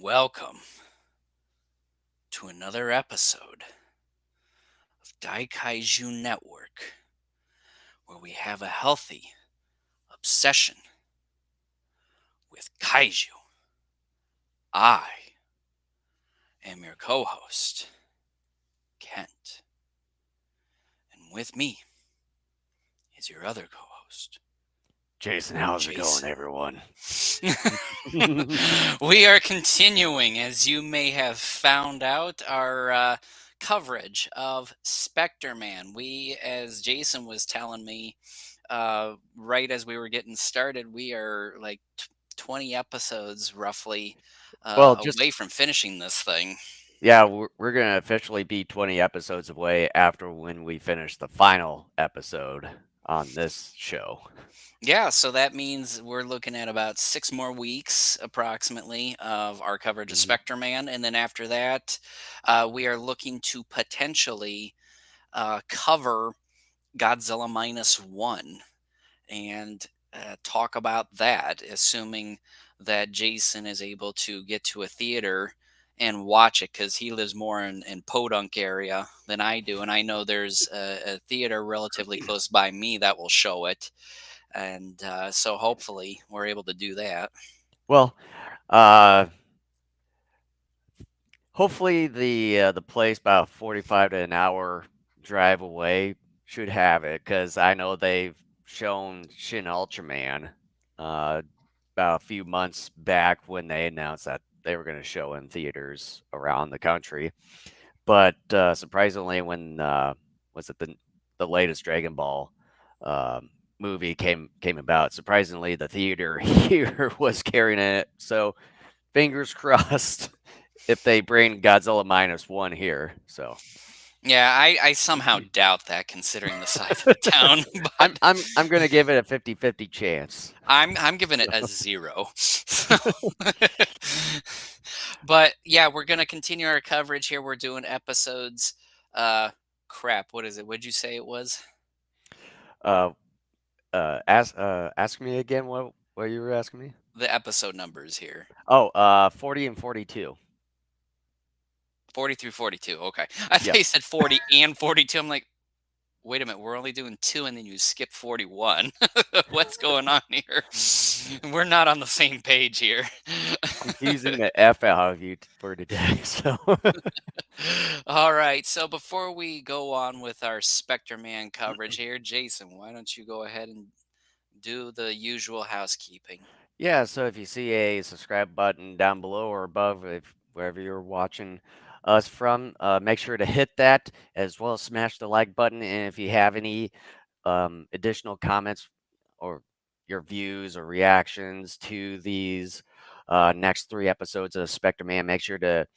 welcome to another episode of Daikaiju Network, where we have a healthy obsession with kaiju. I am your co host, Kent, and with me is your other co host, Jason, how's it going, Jason. everyone? We are continuing, as you may have found out, our coverage of Spectreman. We, as Jason was telling me, right as we were getting started, we are like 20 episodes roughly well, away just from finishing this thing. yeah, we're gonna officially be 20 episodes away after when we finish the final episode on this show. Yeah, so that means we're looking at about 6 more weeks approximately of our coverage of Mhm. Spectreman. And then after that, we are looking to potentially cover Godzilla Minus One and talk about that, assuming that Jason is able to get to a theater and watch it because he lives more in Podunk area than I do. And I know there's a theater relatively close by me that will show it. And so hopefully we're able to do that. Well, uh, hopefully the place about 45 to an hour drive away should have it because I know they've shown Shin Ultraman about a few months back when they announced that they were going to show in theaters around the country. But surprisingly, when was it the latest Dragon Ball movie came about? Surprisingly, the theater here was carrying it. So fingers crossed if they bring Godzilla minus one here. So Yeah, I somehow doubt that considering the size of the town, but I'm gonna give it a 50-50 chance. I'm giving it a 0. So but yeah, we're gonna continue our coverage here. We're doing episodes. Uh, crap. What is it? What'd you say it was? Uh, ask me again what you were asking me. The episode numbers here. Oh, 40 and 42. 40 through 42. Okay. I thought Yep. you said 40 and 42. I'm like, wait a minute, we're only doing 2 and then you skip 41. What's going on here? We're not on the same page here. Confusing the F out of you for today. So All right. So before we go on with our Spectre Man coverage here, Jason, why don't you go ahead and do the usual housekeeping? yeah, so if you see a subscribe button down below or above, if wherever you're watching us from, make sure to hit that as well as smash the like button. And if you have any additional comments or your views or reactions to these next three episodes of Spectre Man, make sure to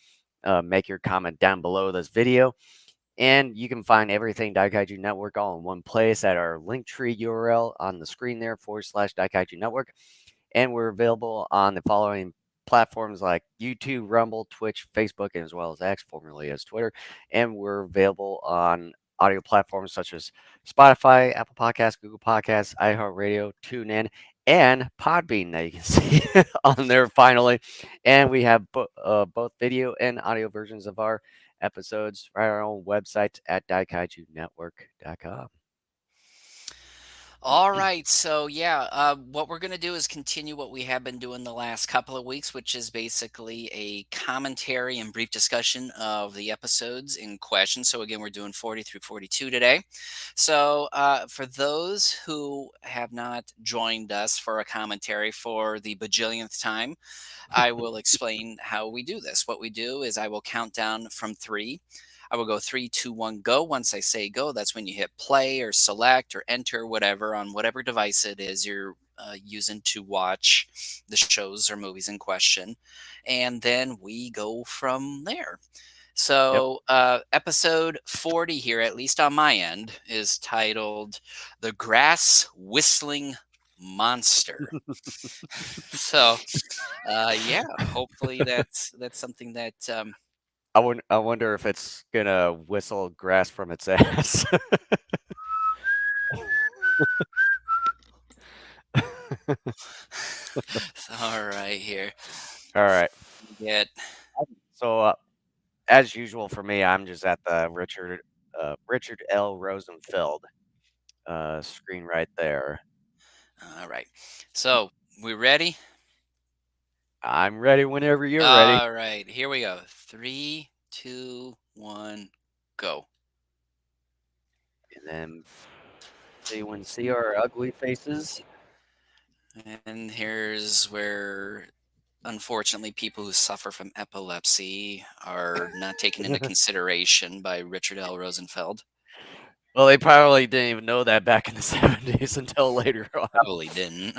make your comment down below this video. And you can find everything Daikaiju Network all in one place at our Linktree URL on the screen there /Daikaiju Network. And we're available on the following platforms like YouTube, Rumble, Twitch, Facebook, and as well as X, formerly as Twitter. And we're available on audio platforms such as Spotify, Apple Podcasts, Google Podcasts, iHeartRadio, TuneIn, and Podbean that you can see on there finally. And we have both video and audio versions of our episodes right on our own website at daikaijunetwork.com. All right, so yeah, what we're going to do is continue what we have been doing the last couple of weeks, which is basically a commentary and brief discussion of the episodes in question. So, again, we're doing 40 through 42 today. So, for those who have not joined us for a commentary for the bajillionth time, I will explain how we do this. What we do is I will count down from 3. I will go 3, 2, 1, go. Once I say go, that's when you hit play or select or enter, whatever, on whatever device it is you're using to watch the shows or movies in question. And then we go from there. Yep. So, episode 40 here, at least on my end, is titled The Grass Whistling Monster. So, yeah, hopefully that's something that I wonder if it's gonna whistle grass from its ass. all right here. All right. Get So, as usual for me, I'm just at the Richard L. Rosenfeld screen right there. all right. So we ready? I'm ready whenever you're ready. All right, here we go. Three, two, one, go. And then see when see our ugly faces. And here's where, unfortunately, people who suffer from epilepsy are not taken into consideration by Richard L. Rosenfeld. Well, they probably didn't even know that back in the 70s until later on. Probably didn't.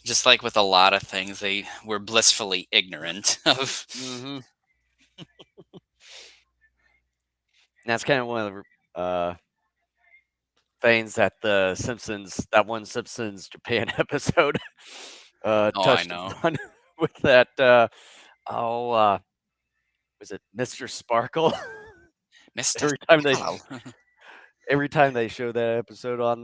Just like with a lot of things, they were blissfully ignorant of. Mhm. That's kind of one of the things that the Simpsons, that one Simpsons Japan episode, Oh, I touched know. upon with that. Oh, was it Mr. Sparkle? Mr. every time they, Sparkle. every time they show that episode on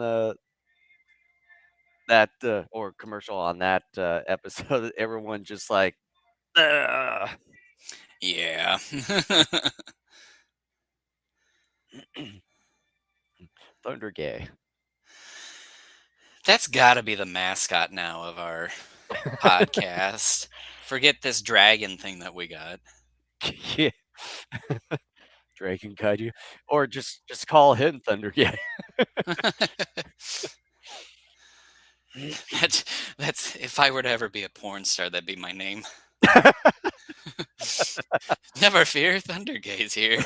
that or commercial on that episode, everyone just like, "Ugh." Yeah. Thunder Gay. That's got to be the mascot now of our podcast. Forget this dragon thing that we got. Yeah, Drake and Kaiju, or just call him Thunder Gay. That's if I were to ever be a porn star, that'd be my name. Never fear, Thundergaze here.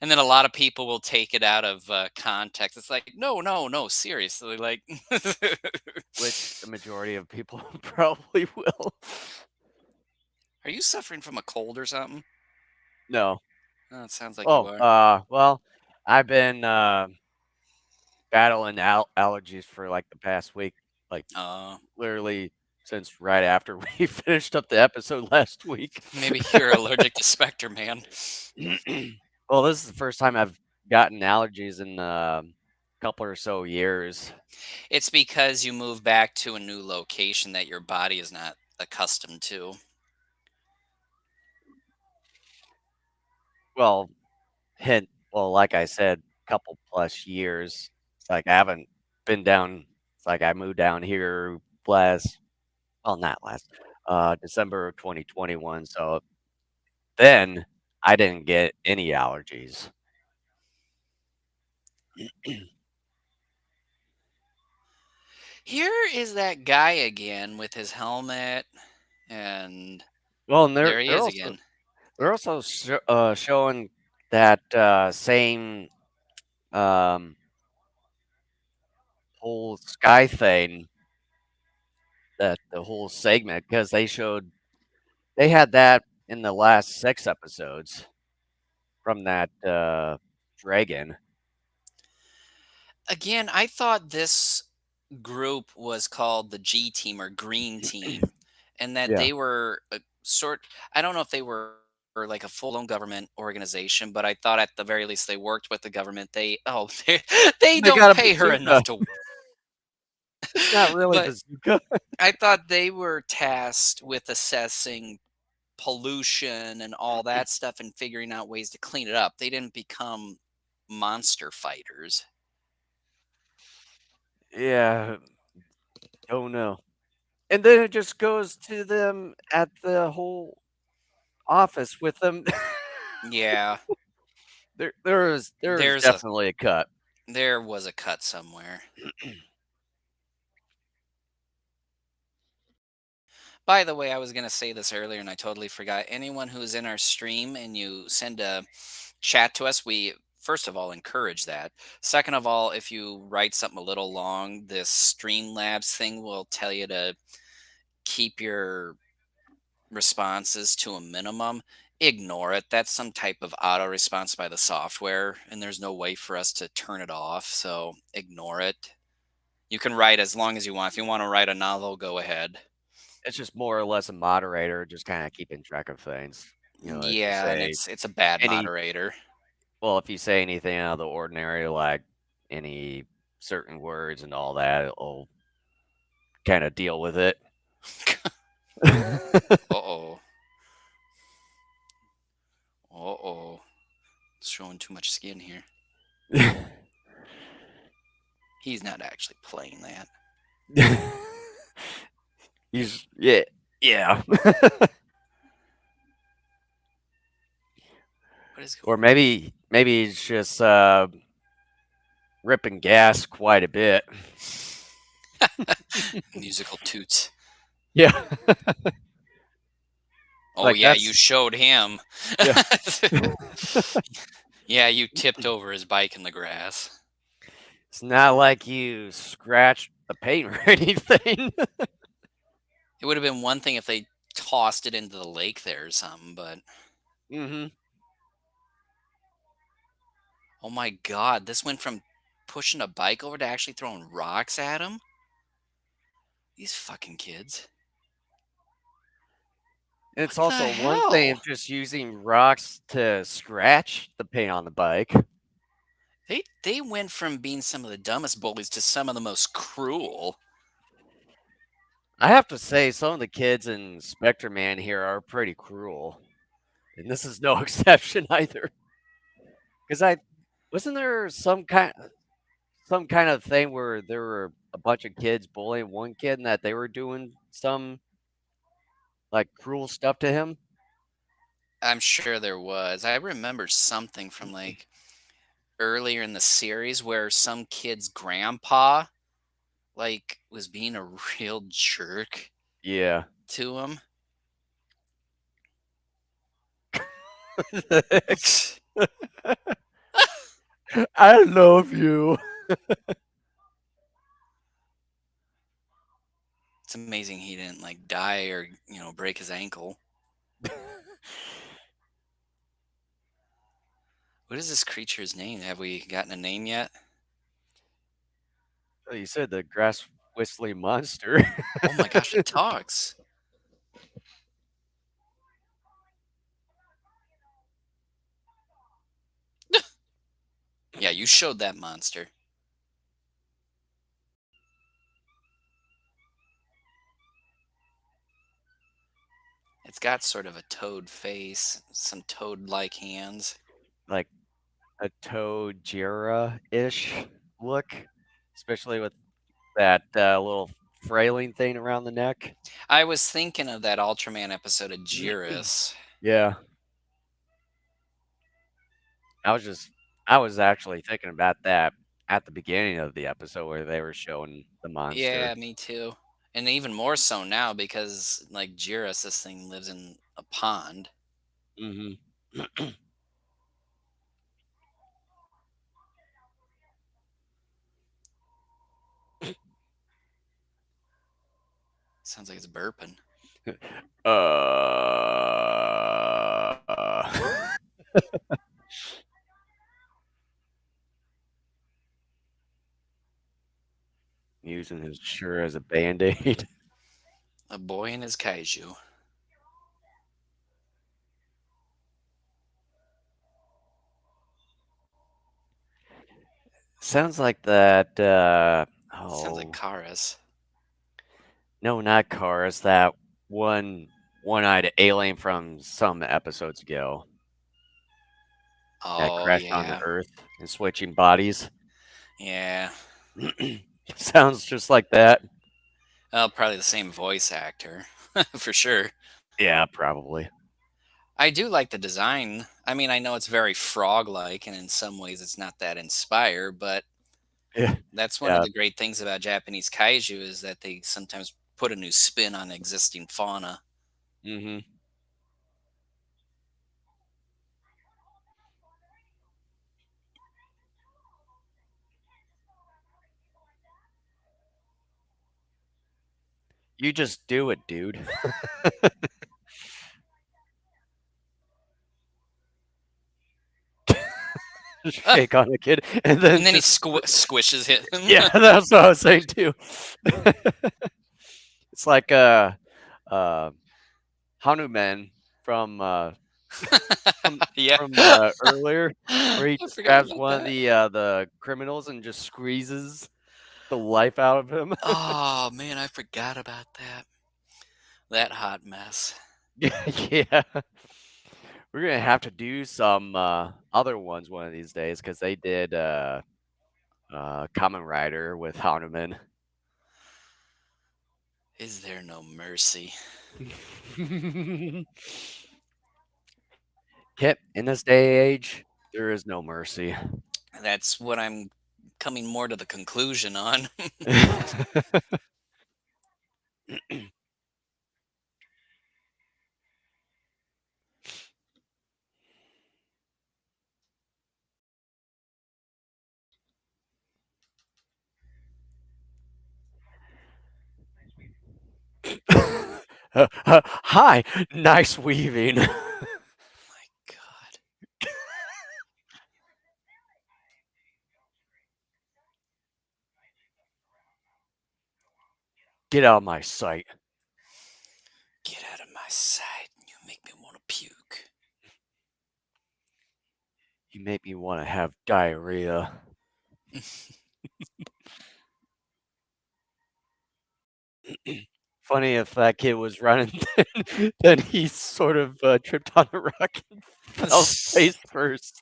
And then a lot of people will take it out of context. It's like, no, no, no, seriously. Like, Which the majority of people probably will. are you suffering from a cold or something? No. Oh, it sounds like you Oh, are. well, I've been battling allergies for like the past week, like Uh, literally since right after we finished up the episode last week. maybe you're allergic to Spectreman. Well, this is the first time I've gotten allergies in couple or so years. It's because you move back to a new location that your body is not accustomed to. Well, well, like I said, couple plus years. It's like I haven't been down. It's like I moved down here last, well, not last, December of 2021. So then I didn't get any allergies. Here is that guy again with his helmet, and Well, and there he is again. they're also showing that same um, whole sky thing, that the whole segment, because they had that in the last 6 episodes from that dragon. Again, I thought this group was called the G Team or Green Team, and that Yeah, they were a sort. I don't know if they were like a full-blown government organization, but I thought at the very least they worked with the government. They they don't got a pay her enough bazooka. to. It's not really But bazooka. I thought they were tasked with assessing pollution and all that stuff and figuring out ways to clean it up. They didn't become monster fighters. Yeah, don't know. And then it just goes to them at the whole office with them. Yeah, There is there's a definitely a cut. there was a cut somewhere. By the way, I was going to say this earlier and I totally forgot. Anyone who's in our stream and you send a chat to us, we first of all encourage that. Second of all, if you write something a little long, this Streamlabs thing will tell you to keep your responses to a minimum. Ignore it. That's some type of auto response by the software, and there's no way for us to turn it off. So ignore it. You can write as long as you want. If you want to write a novel, go ahead. It's just more or less a moderator, just kind of keeping track of things. If you Yeah, and say it's a bad any, moderator. well, if you say anything out of the ordinary, like any certain words and all that, it'll kind of deal with it. Uh-oh. Uh-oh. It's showing too much skin here. He's not actually playing that. He's yeah. What is Or going maybe he's just ripping gas quite a bit. musical toots. Yeah. Oh Like yeah, you that's showed him. yeah. Yeah, you tipped over his bike in the grass. It's not like you scratched the paint or anything. It would have been one thing if they tossed it into the lake there or something, but Mhm. oh my god, this went from pushing a bike over to actually throwing rocks at him? These fucking kids. It's What the also one thing hell? of just using rocks to scratch the paint on the bike. They went from being some of the dumbest bullies to some of the most cruel. I have to say some of the kids in Spectreman here are pretty cruel. And this is no exception either. Because I wasn't there some kind of thing where there were a bunch of kids bullying one kid and that they were doing some like cruel stuff to him? I'm sure there was. I remember something from like earlier in the series where some kid's grandpa like was being a real jerk Yeah. to him. I love you. It's amazing he didn't like die or, break his ankle. What is this creature's name? Have we gotten a name yet? Oh, you said the grass whistling monster. Oh my gosh, it talks. Yeah, you showed that monster. It's got sort of a toad face, some toad like hands. Like a toad ish look, especially with that little frailing thing around the neck. I was thinking of that Ultraman episode of Jiris. Yeah. I was just I was actually thinking about that at the beginning of the episode where they were showing the monster. Yeah, me too. And even more so now because, like Jiris, this thing lives in a pond. Mhm. Sounds like it's burping. Uh, using his shirt as a band-aid. A boy and his kaiju. Sounds like that, Sounds like oh, Karas. no, not Cars, that one-eyed alien from some episodes ago that Oh, crashed onto yeah. Earth and switching bodies. Yeah. Sounds just like that. Well, probably the same voice actor, for sure. Yeah, probably. I do like the design. I mean, I know it's very frog-like, and in some ways it's not that inspired, but Yeah, that's one of yeah, the great things about Japanese kaiju is that they sometimes put a new spin on existing fauna. mhm. You just do it, dude. Just shake on the kid, and then And then he just squishes him. yeah, that's what I was saying too. It's like, uh, Hanuman from, from Yeah. earlier, where he I just forgot grabs about one of that. the criminals and just squeezes. the life out of him. Oh, man, I forgot about that. That hot mess. Yeah. We're gonna have to do some, other ones one of these days because they did, Kamen Rider with Hanuman. Is there no mercy? Yep, in this day and age, there is no mercy. That's what I'm coming more to the conclusion on. Hi, nice weaving. My God. Get out of my sight. Get out of my sight. You make me want to puke. You make me wanna have diarrhea. Funny if that kid was running, then he sort of, tripped on a rock and fell face first.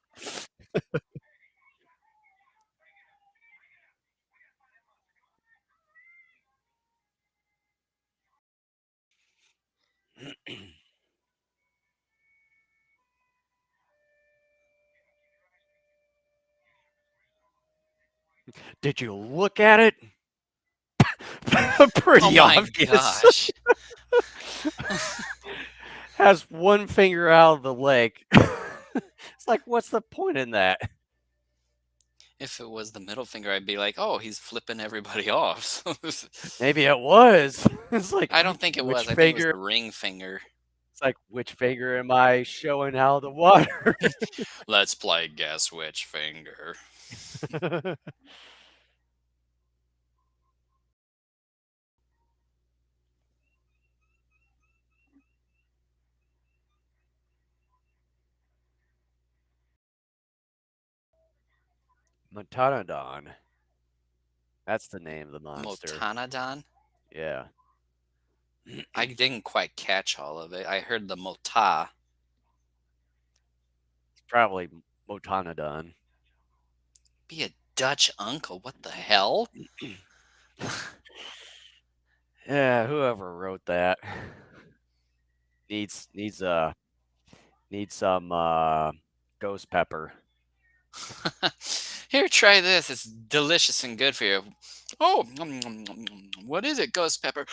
Did you look at it? Oh Pretty my obvious. gosh. Has one finger out of the leg. It's like, what's the point in that? If it was the middle finger, I'd be like, oh, he's flipping everybody off. Maybe it was. It's like, I don't think it which was. I think it was finger? the ring finger. It's like, which finger am I showing out of the water? Let's play guess which finger. Metonodon. That's the name of the monster. Motanodon? Yeah. I didn't quite catch all of it. I heard the mota. It's probably Motonodon. Be a Dutch uncle. What the hell? Yeah, whoever wrote that needs needs needs some ghost pepper. Here, try this. It's delicious and good for you. Oh, what is it, ghost pepper?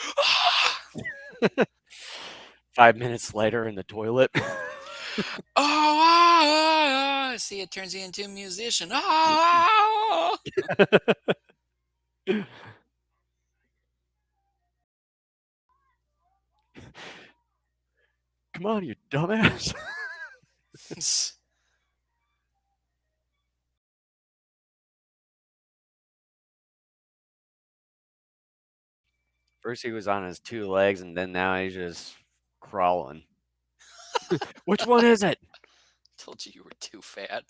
5 minutes later in the toilet. See, it turns you into a musician. Ah! Come on, you dumbass. First he was on his 2 legs, and then now he's just crawling. Which one is it? Told you you were too fat.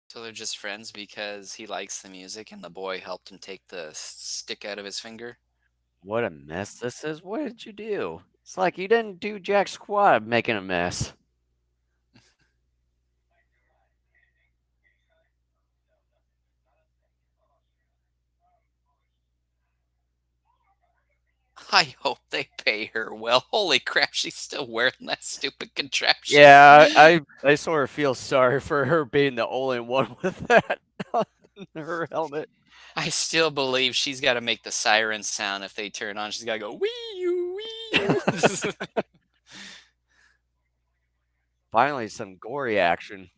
So they're just friends because he likes the music and the boy helped him take the stick out of his finger. What a mess this is. What did you do? It's like you didn't do jack squat making a mess. I hope they pay her well. Holy crap, she's still wearing that stupid contraption. Yeah, I sort of feel sorry for her being the only one with that on her helmet. I still believe she's got to make the siren sound if they turn on. She's got to go wee you wee you. Finally, some gory action.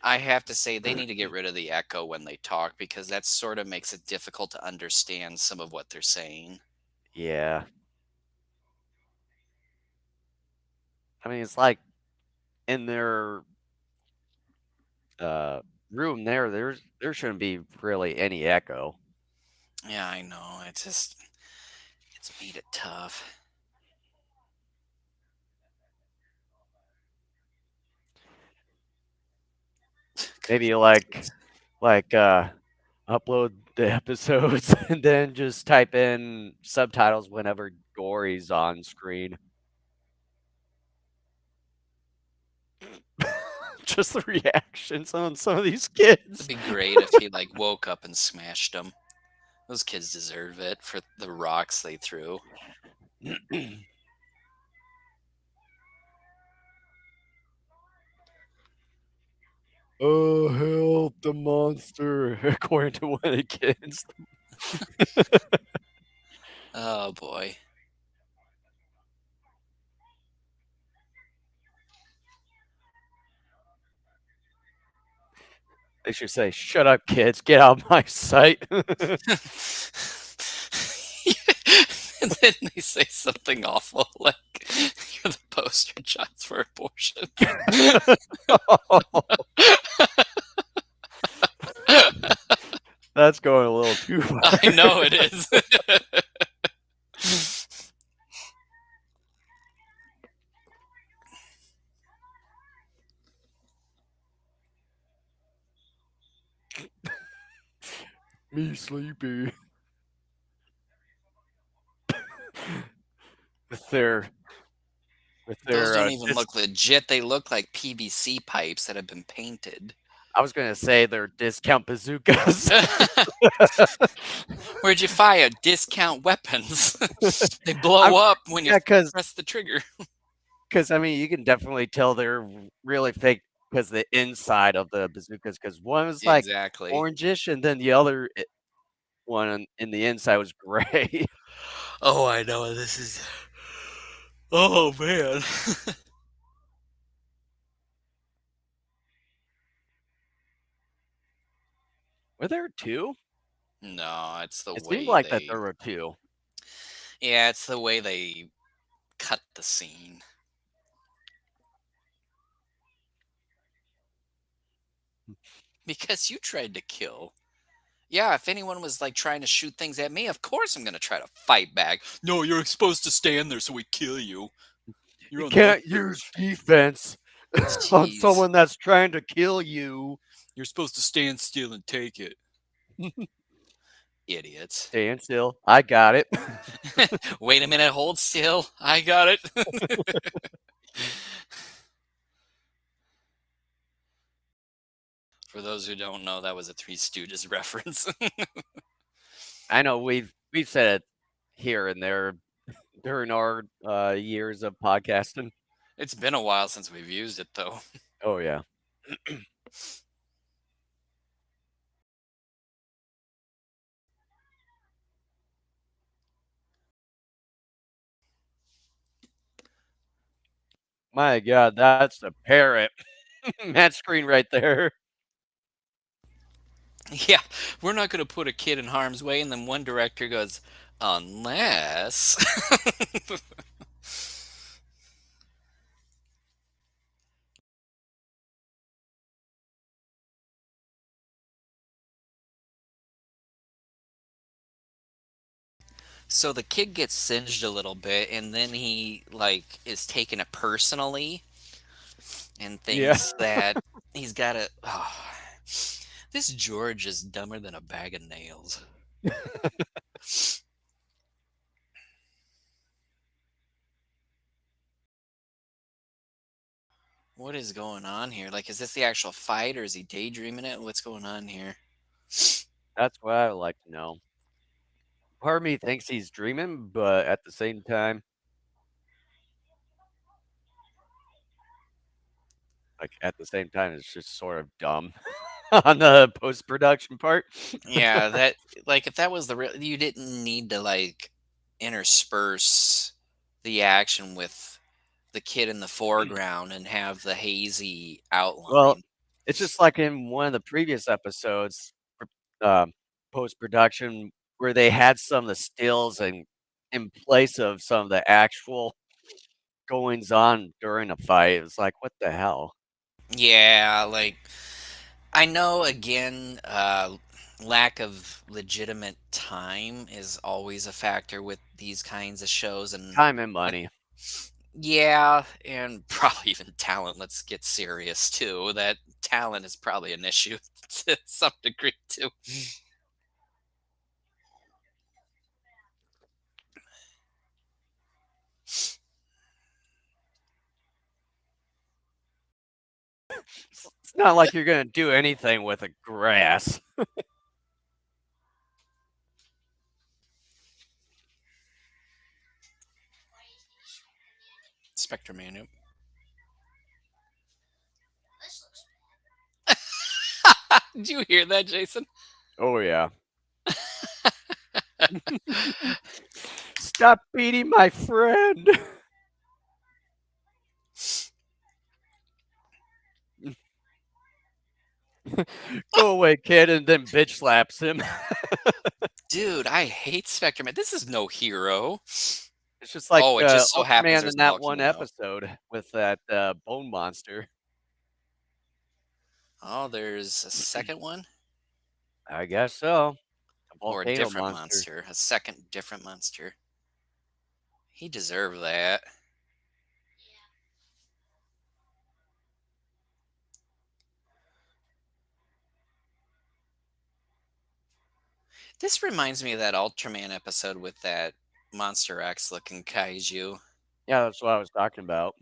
I have to say they need to get rid of the echo when they talk because that sort of makes it difficult to understand some of what they're saying. Yeah. I mean, it's like in their room there shouldn't be really any echo. Yeah, I know. It's made it tough. Maybe Goodness. upload the episodes and then just type in subtitles whenever Gory's on screen. Just the reactions on some of these It'd kids. be great if he like woke up and smashed them. Those kids deserve it for the rocks they threw. Oh, help the monster, according to one of the kids. Oh boy. They should say, "Shut up, kids, get out of my sight." And then they say something awful like you're the poster child for abortion. That's going a little too far. I know it is. Me sleepy. With their with Those their don't even dis look legit. They look like PVC pipes that have been painted. I was gonna say their discount bazookas. Where'd you fire discount weapons? They I'm blow up when you yeah, because press the trigger. I mean, you can definitely tell they're really fake because the inside of the bazookas. Because one was, like, Exactly. orangish, and then the other one in the inside was gray. Oh, I know. This is. Oh, man. Were there 2? No, it's the It seemed way like that they. there were 2. Yeah, it's the way they cut the scene. Because you tried to kill. Yeah, if anyone was like trying to shoot things at me, of course I'm gonna try to fight back. No, you're supposed to stand there so we kill you. You're You on the can't use defense on Jeez. someone that's trying to kill you. You're supposed to stand still and take it. Idiots. Stand still. I got it. Wait a minute, hold still. I got it. For those who don't know, that was a Three Stooges reference. I know we've said it here and there during our, years of podcasting. It's been a while since we've used it, though. Oh, yeah. My god, that's a parrot. Match screen right there. Yeah, we're not going to put a kid in harm's way, and then one director goes, unless. So the kid gets singed a little bit, and then he like is taking it personally and Yeah. thinks that he's got to. Oh, this George is dumber than a bag of nails. What is going on here? Like, is this the actual fight, or is he daydreaming it? What's going on here? That's what I would like to know. Part of me thinks he's dreaming, but at the same time, it's just sort of dumb on the post-production part. Yeah, that like if that was the real, you didn't need to like intersperse the action with the kid in the foreground and have the hazy Well, outline. it's just like in one of the previous episodes, um, post-production, where they had some of the stills and in place of some of the actual goings on during a fight. It's like, what the hell? Yeah, like I know again, lack of legitimate time is always a factor with these kinds of shows, and Time and I, money. yeah, and probably even talent. Let's get serious too. That talent is probably an issue to some degree too. It's not like you're gonna do anything with a grass. Spectreman. Yep. Did you hear that, Jason? Oh yeah. Stop beating my friend. Go away, kid, and then bitch slaps him. Dude, I hate Spectreman. This is no hero. It's just like Oh, it just so happens Ultraman there's in a that one volcano. episode with that bone monster. Oh, there's a second one I guess so. A or a volcano different monster. monster, a second different monster. He deserved that. This reminds me of that Ultraman episode with that Monster X looking kaiju. Yeah, that's what I was talking about.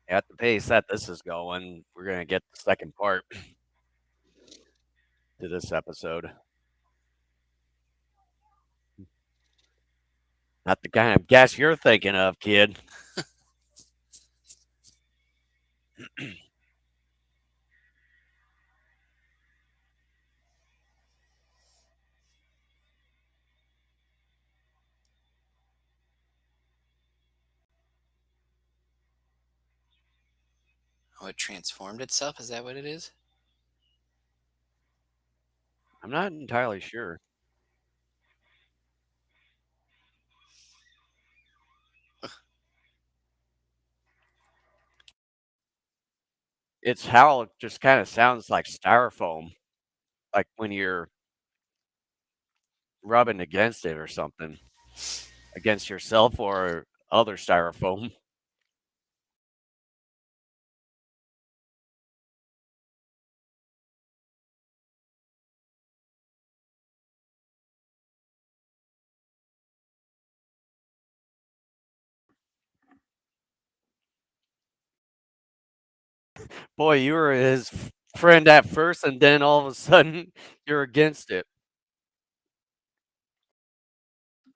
At the pace that this is going, we're gonna get the second part to this episode. Not the kind of gas you're thinking of, kid. Oh, it transformed itself? Is that what it is? I'm not entirely sure. Its howl just kind of sounds like styrofoam, like when you're rubbing against it or something, against yourself or other styrofoam. Boy, you were his friend at first, and then all of a sudden you're against it.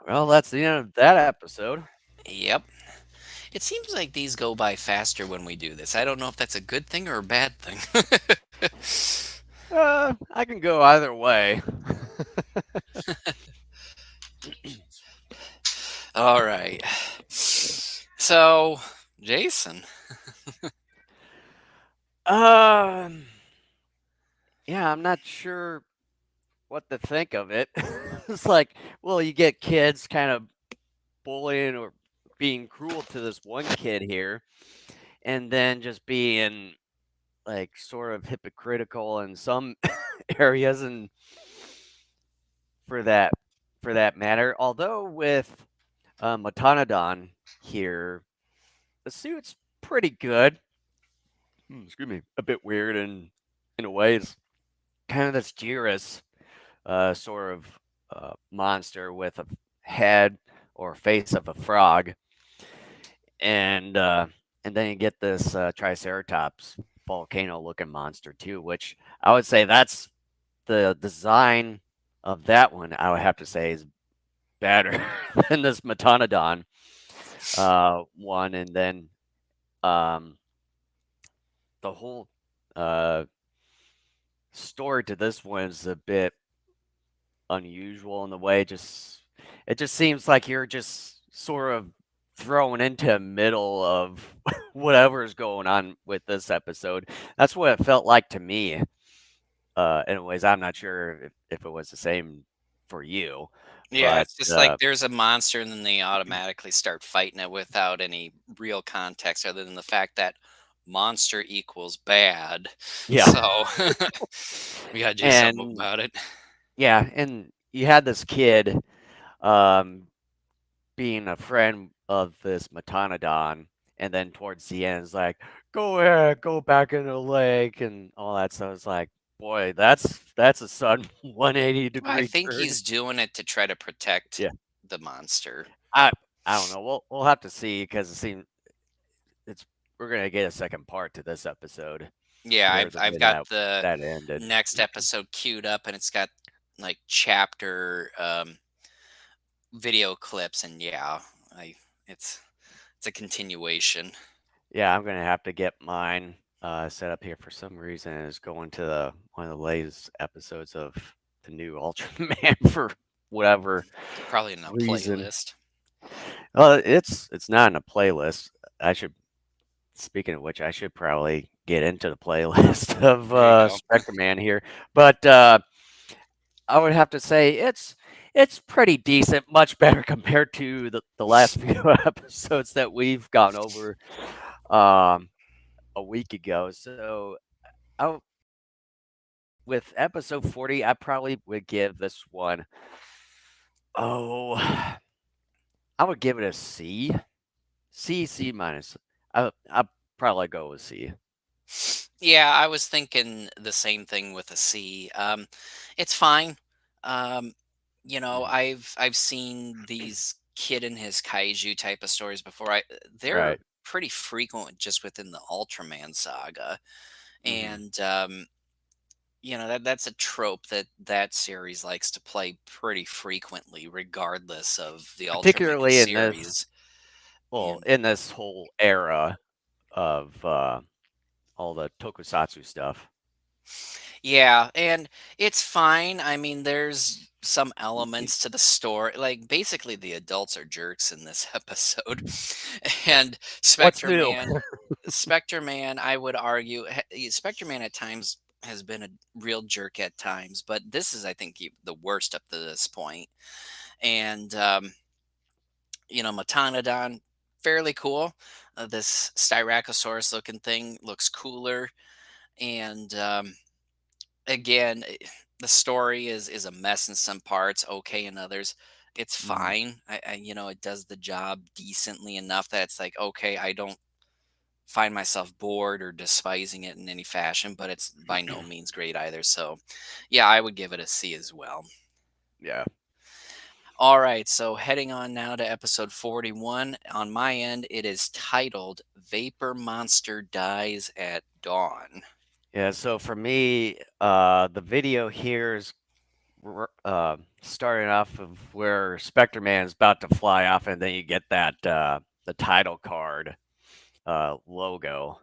Well, that's the end of that episode. Yep. It seems like these go by faster when we do this. I don't know if that's a good thing or a bad thing. I can go either way. All right. So, Jason, Um, yeah, I'm not sure what to think of it. It's like, well, you get kids kind of bullying or being cruel to this one kid here, and then just being like sort of hypocritical in some areas and for that for that matter. Although with Matanadon here, the suit's pretty good. Excuse me, a bit weird and in a way it's kind of this Jiris sort of monster with a head or face of a frog, and uh, and then you get this Triceratops volcano-looking monster too, which I would say that's the design of that one. I would have to say is better than this Metonodon one, and then um, the whole uh, story to this one is a bit unusual in the way it just seems like you're just sort of thrown into the middle of whatever is going on with this episode. That's what it felt like to me. Anyways, I'm not sure if it was the same for you, Yeah, but it's just like there's a monster and then they automatically start fighting it without any real context other than the fact that monster equals bad. yeah. So we gotta do something And about it. yeah, and you had this kid, um, being a friend of this Metonodon, and then towards the end, it's like, "Go ahead, go back in the lake," and all that stuff. It's like, boy, that's a sudden 180 I degree think turn. he's doing it to try to protect Yeah, the monster. I I don't know. We'll have to see because it seems it's we're gonna get a second part to this episode Yeah, per I've the I've way got that the that ended. next episode queued up and it's got like chapter video clips and yeah, I it's it's a continuation. Yeah, I'm gonna have to get mine set up here for some reason. It's going to one of the latest episodes of the new Ultraman for whatever Probably in a reason. playlist. Well, it's not in a playlist. I should. Speaking of which, I should probably get into the playlist of There you go. Spectreman here. But I would have to say it's pretty decent, much better compared to the last few episodes that we've gone over um, a week ago. So I with episode 40, I probably would give this one, oh, I would give it a C. C minus. I'll probably go with C. Yeah, I was thinking the same thing with a C. It's fine. Um, Mhm. I've seen these kid and his kaiju type of stories before. They're Right. pretty frequent just within the Ultraman saga, Hmm. and that's a trope that that series likes to play pretty frequently, regardless of the Ultraman Particularly in this, series. well, And in this whole era of all the tokusatsu stuff. yeah, and it's fine. I mean, there's some elements to the story. Like, basically, the adults are jerks in this episode. And What's new? Spectre Man, I would argue, Spectre Man at times has been a real jerk at times, but this is, I think, the worst up to this point. And, Metonodon, fairly cool. This Styracosaurus looking thing looks cooler. And, again, the story is a mess in some parts, okay in others. It's Mhm. fine. It does the job decently enough that it's like, okay, I don't find myself bored or despising it in any fashion, but it's by no means great either. So, yeah, I would give it a C as well. Yeah. All right, so heading on now to episode 41. On my end, it is titled Vapor Monster Dies at Dawn. Yeah, so for me, the video here is starting off of where Spectre Man's about to fly off, and then you get that the title card logo.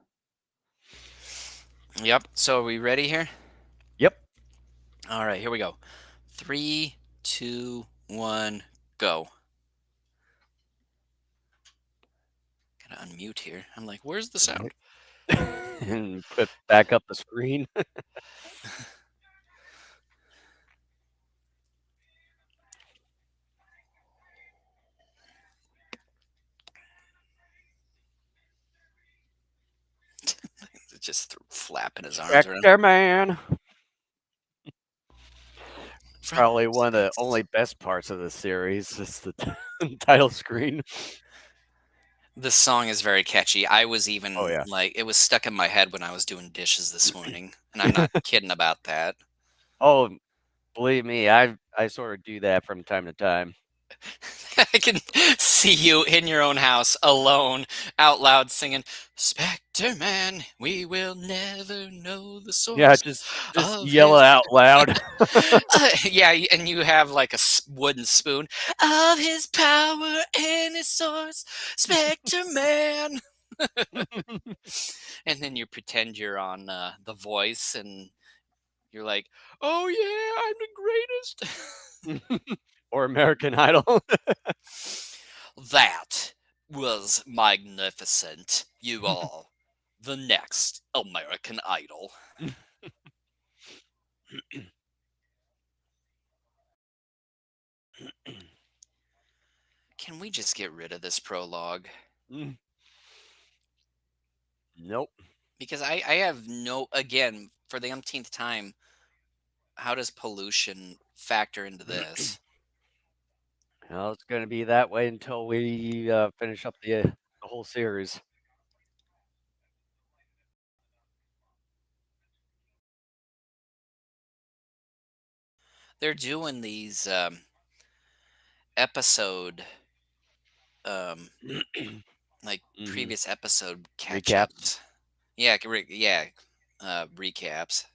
Yep. So, are we ready here? Yep. All right, here we go. Three, two, one, go. Gotta unmute here. I'm like, where's the Right. sound? And put back up the screen. Just flapping his arms around. Spectre Man. From Probably one of the space. only best parts of the series is the title screen. This song is very catchy. I was Oh even yeah. like, it was stuck in my head when I was doing dishes this morning, and I'm not kidding about that. Oh, believe me, I sort of do that from time to time. I can see you in your own house alone, out loud singing, Spectre Man, we will never know the Yeah, source just of yell it his. out loud. Yeah, and you have like a wooden spoon of his power and his source, Spectre Man. And then you pretend you're on The Voice and you're like, oh yeah, I'm the greatest. Or American Idol. That was magnificent. You are the next American Idol. Can we just get rid of this prologue? Mm, nope. Because I have no, again, for the umpteenth time, how does pollution factor into this? Well, it's gonna be that way until we, finish up the whole series. They're doing these episode, um, like Mhm. previous episode catch Recaps. ups. Yeah, yeah, recaps.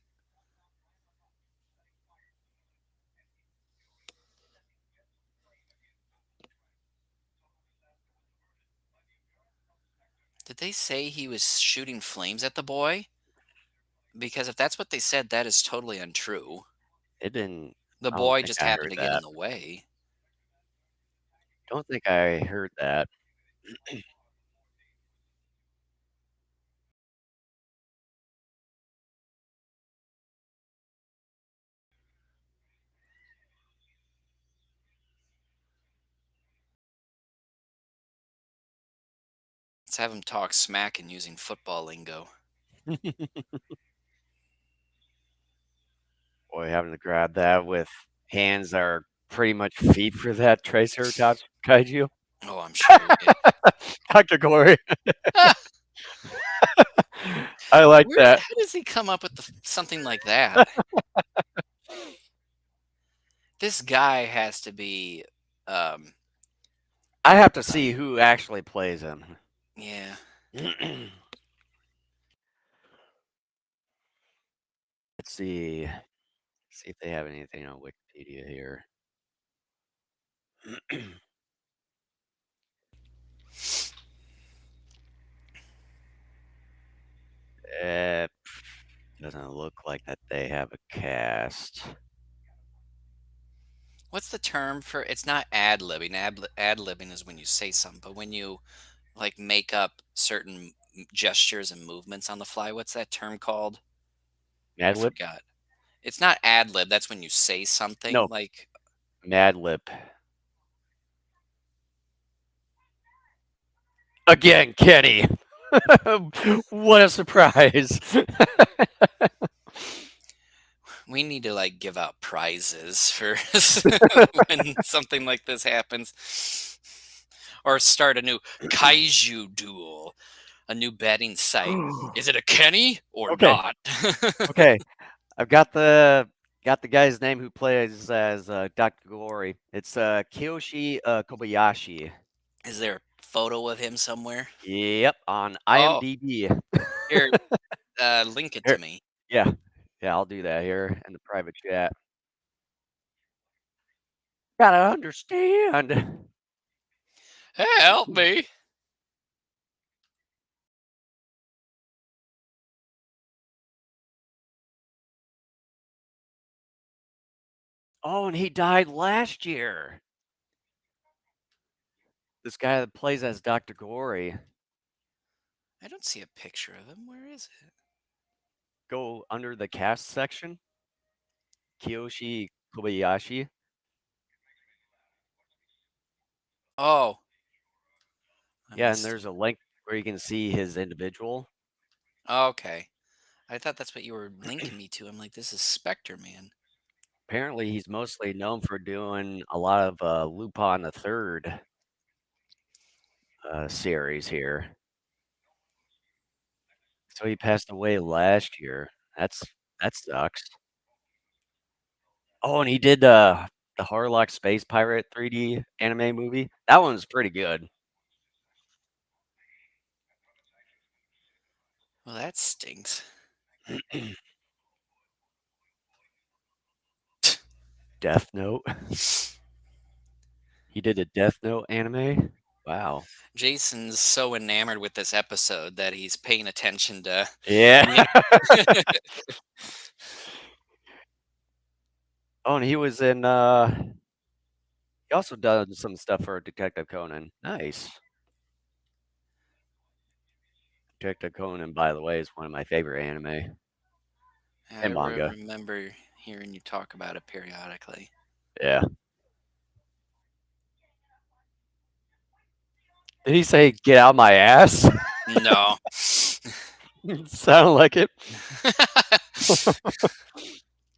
Did they say he was shooting flames at the boy? Because if that's what they said, that is totally untrue. It didn't The I don't boy think just I happened heard to get in that. the way. Don't think I heard that. Let's have him talk smack and using football lingo. Boy, having to grab that with hands that are pretty much feet for that Triceratops kaiju. Oh, I'm sure. Yeah. Dr. Glory. I like that. How does he come up with something like that? This guy has to be, um, I have to uh, see who actually plays him. yeah. Let's see. See if they have anything on Wikipedia here. It doesn't look like that they have a cast. What's the term for? It's not ad libbing. Ad libbing is when you say something, but when you like make up certain gestures and movements on the fly, what's that term called? I Mad Lib? forgot. It's not ad lib. That's when you say something No, like, Mad Lib. Again, Kenny. What a surprise. we need to like give out prizes for when something like this happens, or start a new Kaiju duel, a new betting site. Is it a Kenny or Okay, not? okay. I've got the guy's name who plays as Dr. Glory. It's Kiyoshi Kobayashi. Is there a photo of him somewhere? Yep, on Oh, IMDb. here, link it to Here, me. yeah, yeah, I'll do that here in the private chat. Gotta understand. Help me. Oh, and he died last year. This guy that plays as Dr. Glory. I don't see a picture of him. Where is it? Go under the cast section. Kiyoshi Kobayashi. Oh, I Yeah, and missed it. there's a link where you can see his individual. Okay. I thought that's what you were linking me to. I'm like, this is Spectreman. Apparently, he's mostly known for doing a lot of Lupin the Third series here. So he passed away last year. That sucks. Oh, and he did the Harlock Space Pirate 3D anime movie. That one was pretty good. Well, that stinks. Death Note. He did a Death Note anime. Wow. Jason's so enamored with this episode that he's paying attention to Yeah. the. Oh, and he was in he also done some stuff for Detective Conan. Nice. Detective Conan, by the way, is one of my favorite anime I and manga. remember hearing you talk about it periodically. Yeah. Did he say, "Get out my ass"? No. Sounded like it.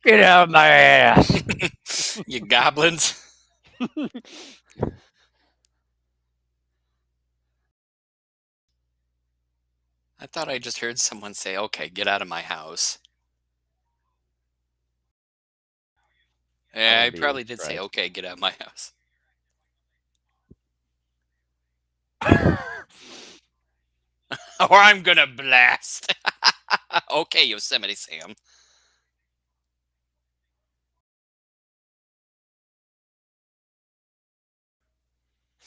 "Get out my ass." You goblins. I thought I just heard someone say, "Okay, get out of my house." I Yeah, I wouldn't be probably did say, surprised. "Okay, get out of my house." Or I'm gonna blast. Okay, Yosemite Sam.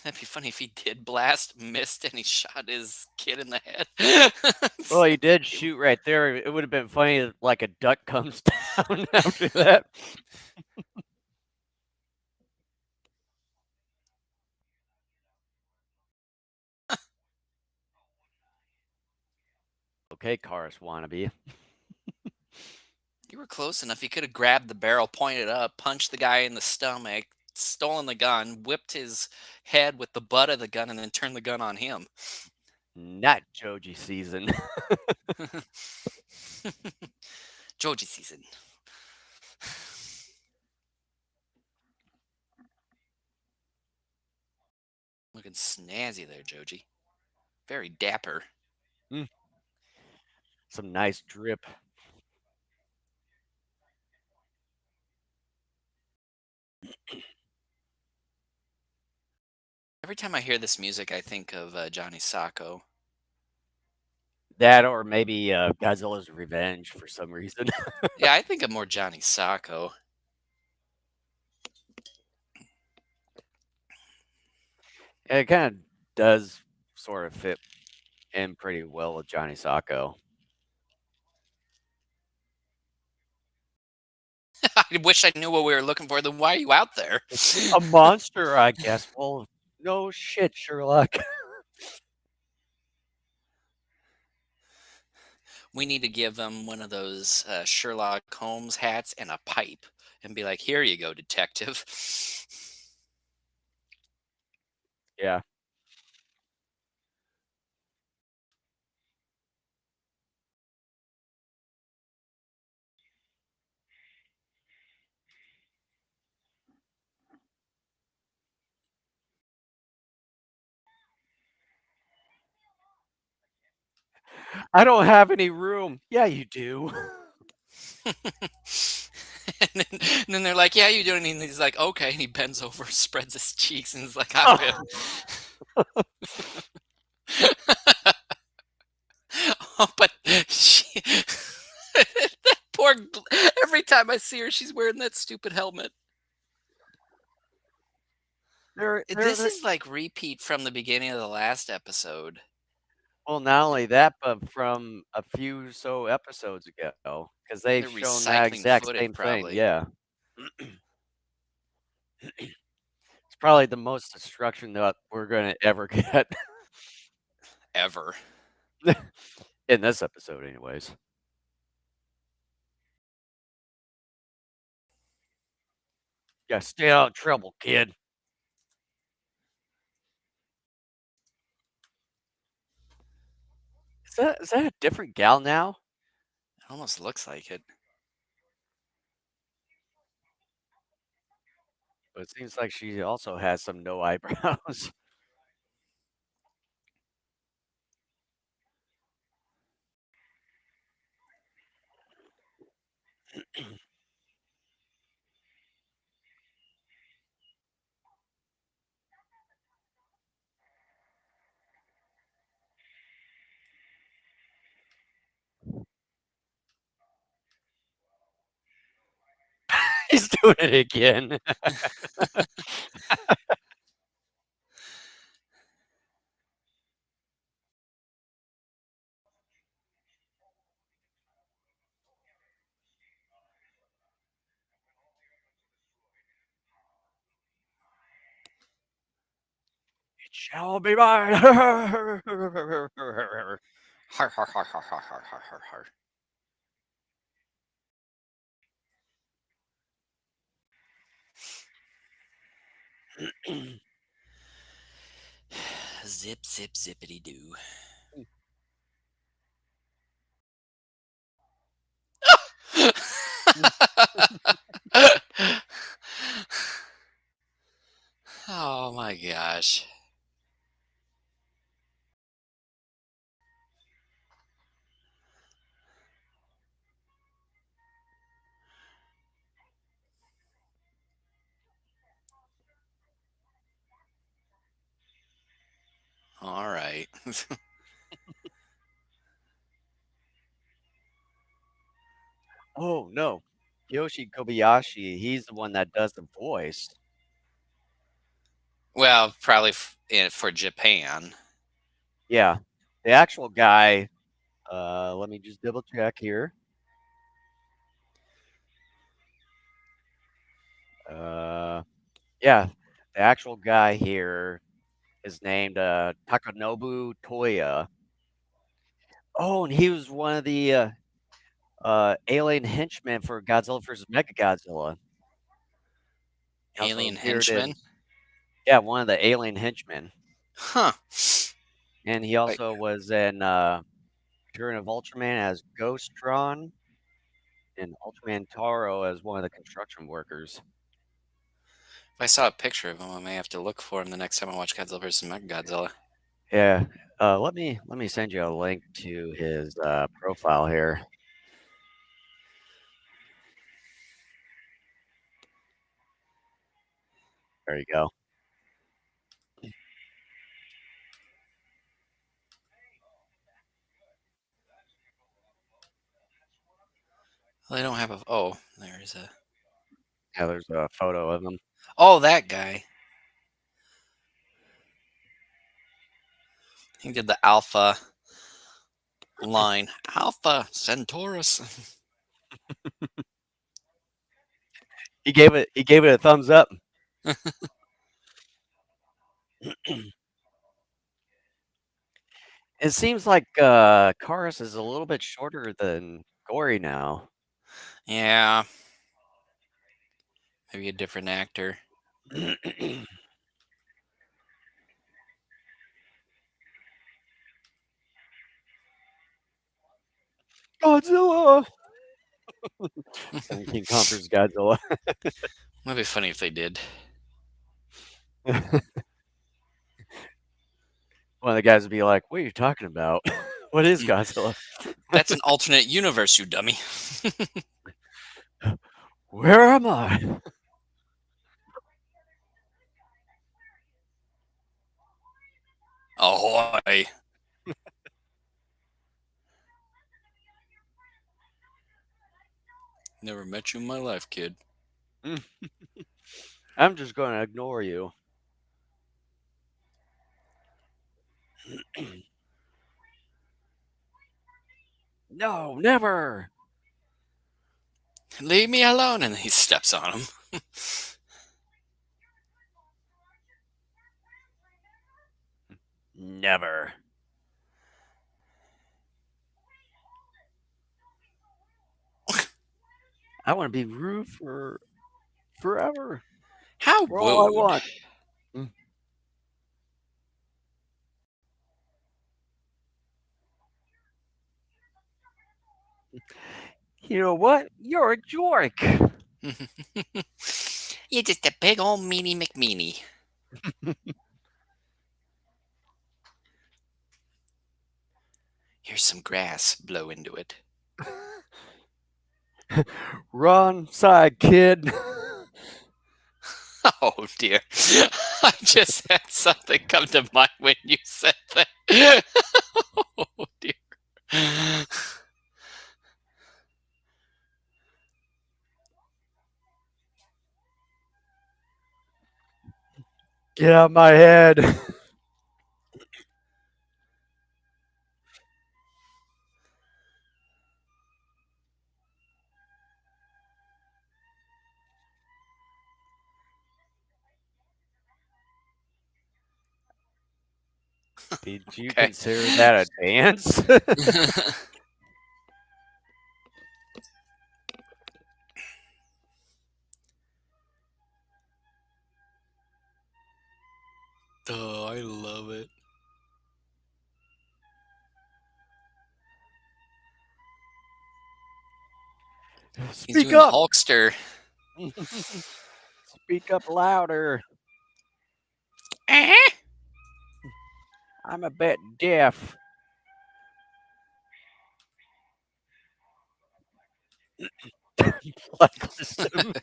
That'd be funny if he did blast, missed, and he shot his kid in the head. Well, he did shoot right there. It would have been funny if, like, a duck comes down after that. Okay, Cars wannabe. You were close enough. He could have grabbed the barrel, pointed up, punched the guy in the stomach, stolen the gun, whipped his head with the butt of the gun, and then turned the gun on him. Not Joji season. Joji season. Looking snazzy there, Joji. Very dapper. Mm, some nice drip. Every time I hear this music, I think of Johnny Sacco. That or maybe, Godzilla's Revenge for some reason. Yeah, I think of more Johnny Sacco. It kinda does sort of fit in pretty well with Johnny Sacco. I wish I knew what we were looking for. Then why are you out there? A monster, I guess. Well, no shit, Sherlock. We need to give him one of those Sherlock Holmes hats and a pipe and be like, here you go, detective. Yeah. "I don't have any room." "Yeah, you do." And then they're like, yeah, you doing? And he's like, okay. And he bends over, spreads his cheeks, and he's like, I'm good. Oh, Oh, but she, that every time I see her, she's wearing that stupid helmet. This they're is like repeat from the beginning of the last episode. well, not only that, but from a few so episodes ago, because 'cause they've They're shown that recycling exact footage, same thing, probably. yeah. It's probably the most destruction that we're gonna ever get Ever. in this episode anyways. Yeah, stay out of trouble, kid. Is that a different gal now? It almost looks like it. But it seems like she also has some no eyebrows. He's doing it again. It shall be mine. Har har har har har har har har har. Zip, zip, zippity doo. Oh my gosh. All right. Oh, no. Yoshi Kobayashi, he's the one that does the voice. Well, probably for Japan. Yeah. The actual guy, let me just double check here. Uh, yeah, the actual guy here is named Takanobu Toya. Oh, and he was one of the alien henchmen for Godzilla vs. Mechagodzilla. He also Alien appeared henchman? in, yeah, one of the alien henchmen. Huh. And he Like, also was in Return of Ultraman as Ghostron and Ultraman Taro as one of the construction workers. if I saw a picture of him, I may have to look for him the next time I watch Godzilla vs. Mechagodzilla. Yeah. Let me send you a link to his profile here. There you go. Well, they don't have a. Oh, there's a. Yeah, there's a photo of him. Oh, that guy. He did the Alpha line. Alpha Centaurus. He gave it a thumbs up. It seems like Karis is a little bit shorter than Gory now. Yeah, maybe a different actor. Godzilla. And King Conquers Godzilla. Might be funny if they did. One of the guys would be like, "What are you talking about? What is Godzilla? That's an alternate universe, you dummy. Where am I?" Ahoy. Never met you in my life, kid. I'm just going to ignore you. No, never. Leave me alone. And he steps on him. Never. I want to be rude for forever. How For all I rude. want. Mm. You know what? You're a jork. You're just a big old meanie McMeanie. Here's some grass. Blow into it. Wrong side, kid. Oh dear. I just had something come to mind when you said that. Oh dear. Get out of my head. Did you Okay. consider that a dance? I love it. He's Speak doing the up. Hulkster. Speak up louder. Eh? I'm a bit deaf. Blacklist him.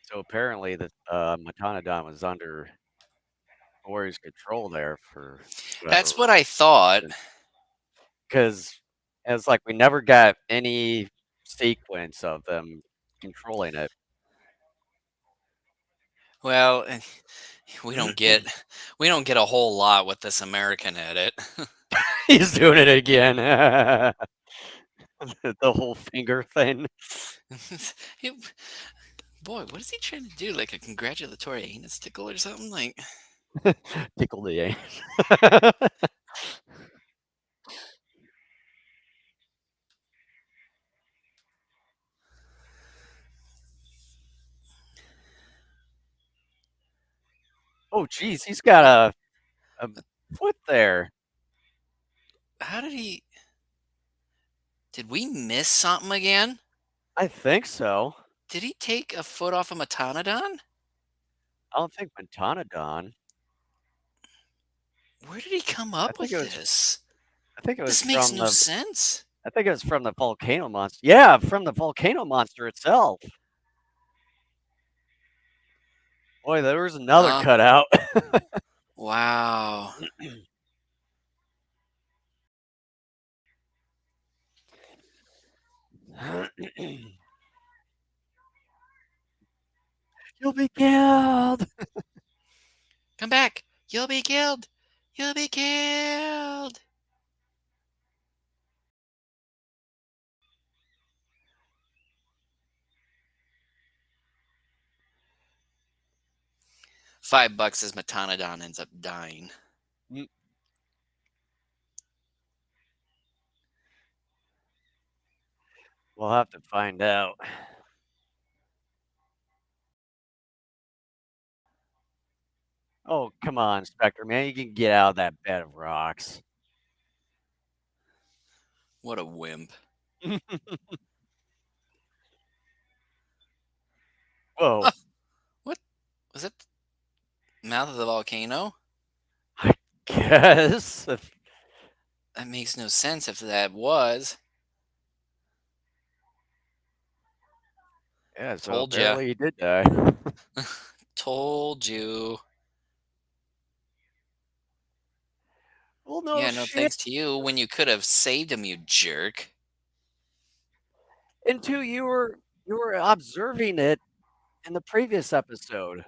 So apparently the Metonodon was under Corey's control there for whatever That's what I thought. reason. Because it's like we never got any sequence of them controlling it. Well, we don't get we don't get a whole lot with this American edit. He's doing it again. The whole finger thing. It- Boy, what is he trying to do? Like a congratulatory anus tickle or something? Like, Tickle the ass. Oh, geez, he's got a foot there. how did he? Did we miss something again? I think so. Did he take a foot off a Metonodon? I don't think Metonodon. Where did he come I up think with it was. this? I think it was This makes from no the. sense. I think it was from the volcano monster. Yeah, from the volcano monster itself. Boy, there was another Oh, cutout. wow. You'll be killed. Come back. You'll be killed. You'll be killed. $5 as Metonodon ends up dying. We'll have to find out. Oh, come on, Spectre, man. You can get out of that bed of rocks. What a wimp. Whoa. Oh, what? Was that the mouth of the volcano? I guess. That makes no sense if that was. Yeah, so Told ya. apparently he did die. Told you. Well, no Yeah, no shit. thanks to you when you could have saved him, you jerk. And two, you were observing it in the previous episode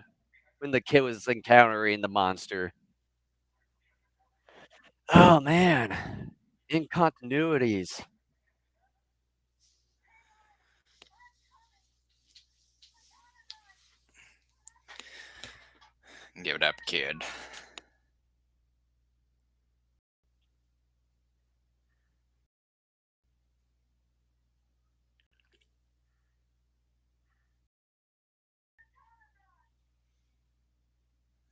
when the kid was encountering the monster. Oh man. Incontinuities. Give it up, kid.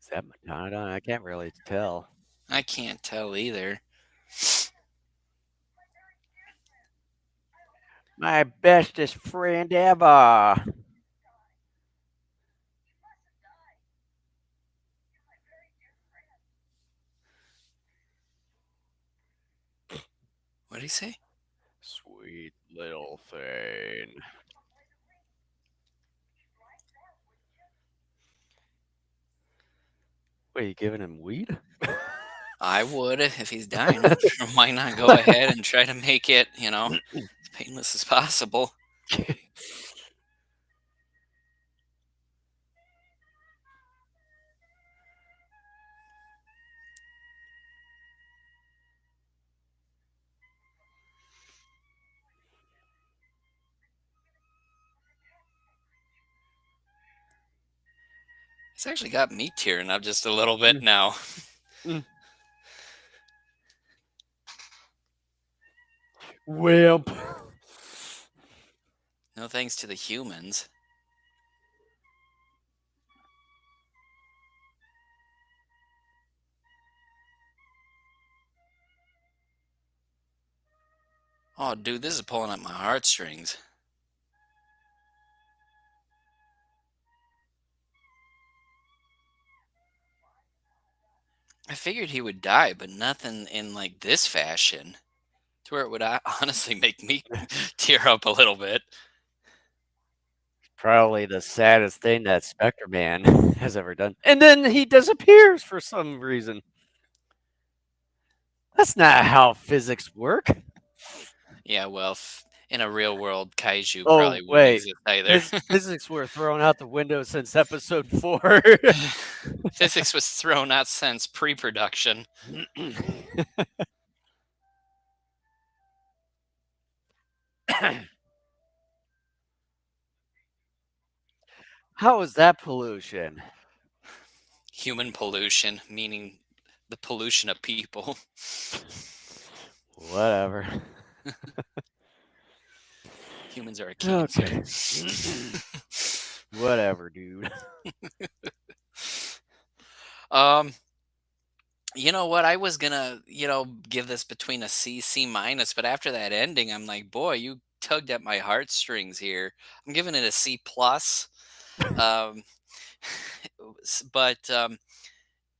Is that Metonodon? I can't really tell. I can't tell either. My bestest friend ever. What did he say? Sweet little thing. Wait, you giving him weed? I would if he's dying. Why not go ahead and try to make it, as painless as possible? It's actually got me tearing up just a little bit now. Wimp. No thanks to the humans. Oh, dude, this is pulling at my heartstrings. I figured he would die, but nothing in like this fashion, to where it would honestly make me tear up a little bit. Probably the saddest thing that Spectreman has ever done. And then he disappears for some reason. That's not how physics work. Yeah, well, in a real world, kaiju Oh, probably wouldn't wait. exist either. Physics were thrown out the window since episode 4. Physics was thrown out since pre-production. How is that pollution? Human pollution, meaning the pollution of people. Whatever. Humans are a cancer. Okay. Whatever, dude. um, you know what? I was gonna, give this between a C minus, but after that ending, I'm like, boy, you tugged at my heartstrings here. I'm giving it a C plus. Um, but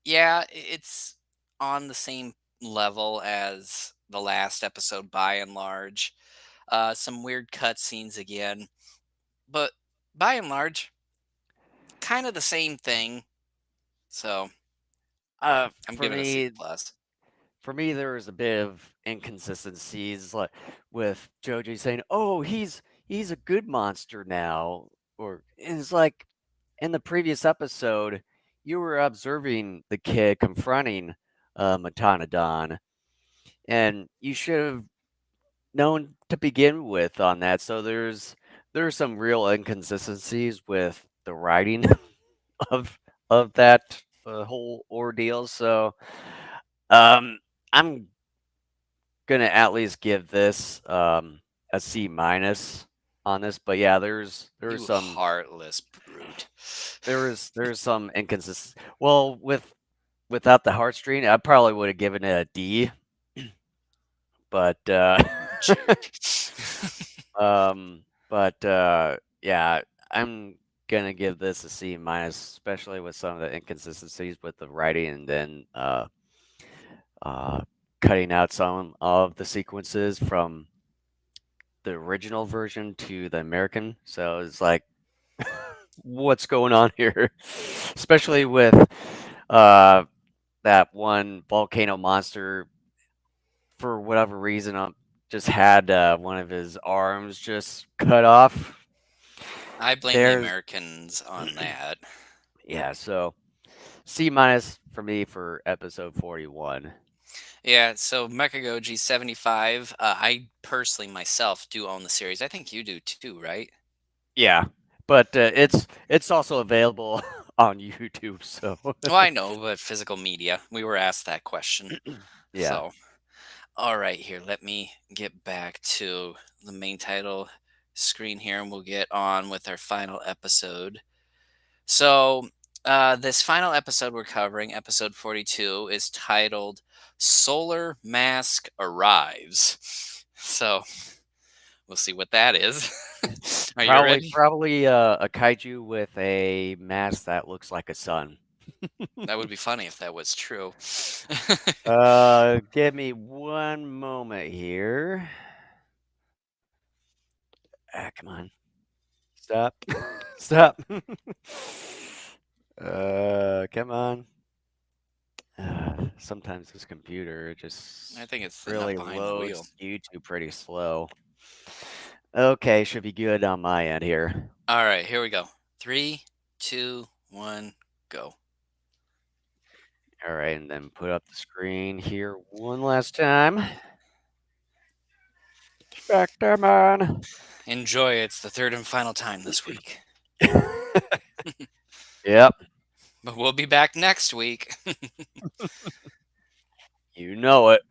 yeah, it's on the same level as the last episode by and large. Some weird cutscenes again, but by and large, kind of the same thing. So I'm For giving a C me, plus. there was a bit of inconsistencies, like with Joji saying, "Oh, he's a good monster now," or it's like in the previous episode, you were observing the kid confronting Matanadon, and you should have known to begin with on that. So there's some real inconsistencies with the writing of that whole ordeal. So I'm gonna at least give this a C minus on this. But yeah, there's You some heartless brute. there's some inconsistency. Well, without the heartstring, I probably would have given it a D. But Jerk. yeah, I'm gonna give this a C minus, especially with some of the inconsistencies with the writing, and then uh, cutting out some of the sequences from the original version to the American. So it's like, what's going on here? Especially with uh, that one volcano monster, for whatever reason, just had one of his arms just cut off. I blame the There's Americans on that. Yeah, so C minus for me for episode 41. Yeah, so Mechagoji 75. I personally myself do own the series. I think you do too, right? Yeah, but it's also available on YouTube. So Well, I know, but physical media. We were asked that question. yeah, So, all right, here, let me get back to the main title screen here and we'll get on with our final episode. So, this final episode we're covering, episode 42, is titled Solar Mask Arrives. So, we'll see what that is. Are you ready? probably a kaiju with a mask that looks like a sun. That would be funny if that was true. Give me one moment here. Come on, stop, stop. Come on. Sometimes this computer I just think it's the nut really behind the wheel. loads YouTube pretty slow. Okay, should be good on my end here. All right, here we go. Three, two, one, go. All right, and then put up the screen here one last time. Spectreman. Enjoy. It's the third and final time this week. Yep, But we'll be back next week. you know it.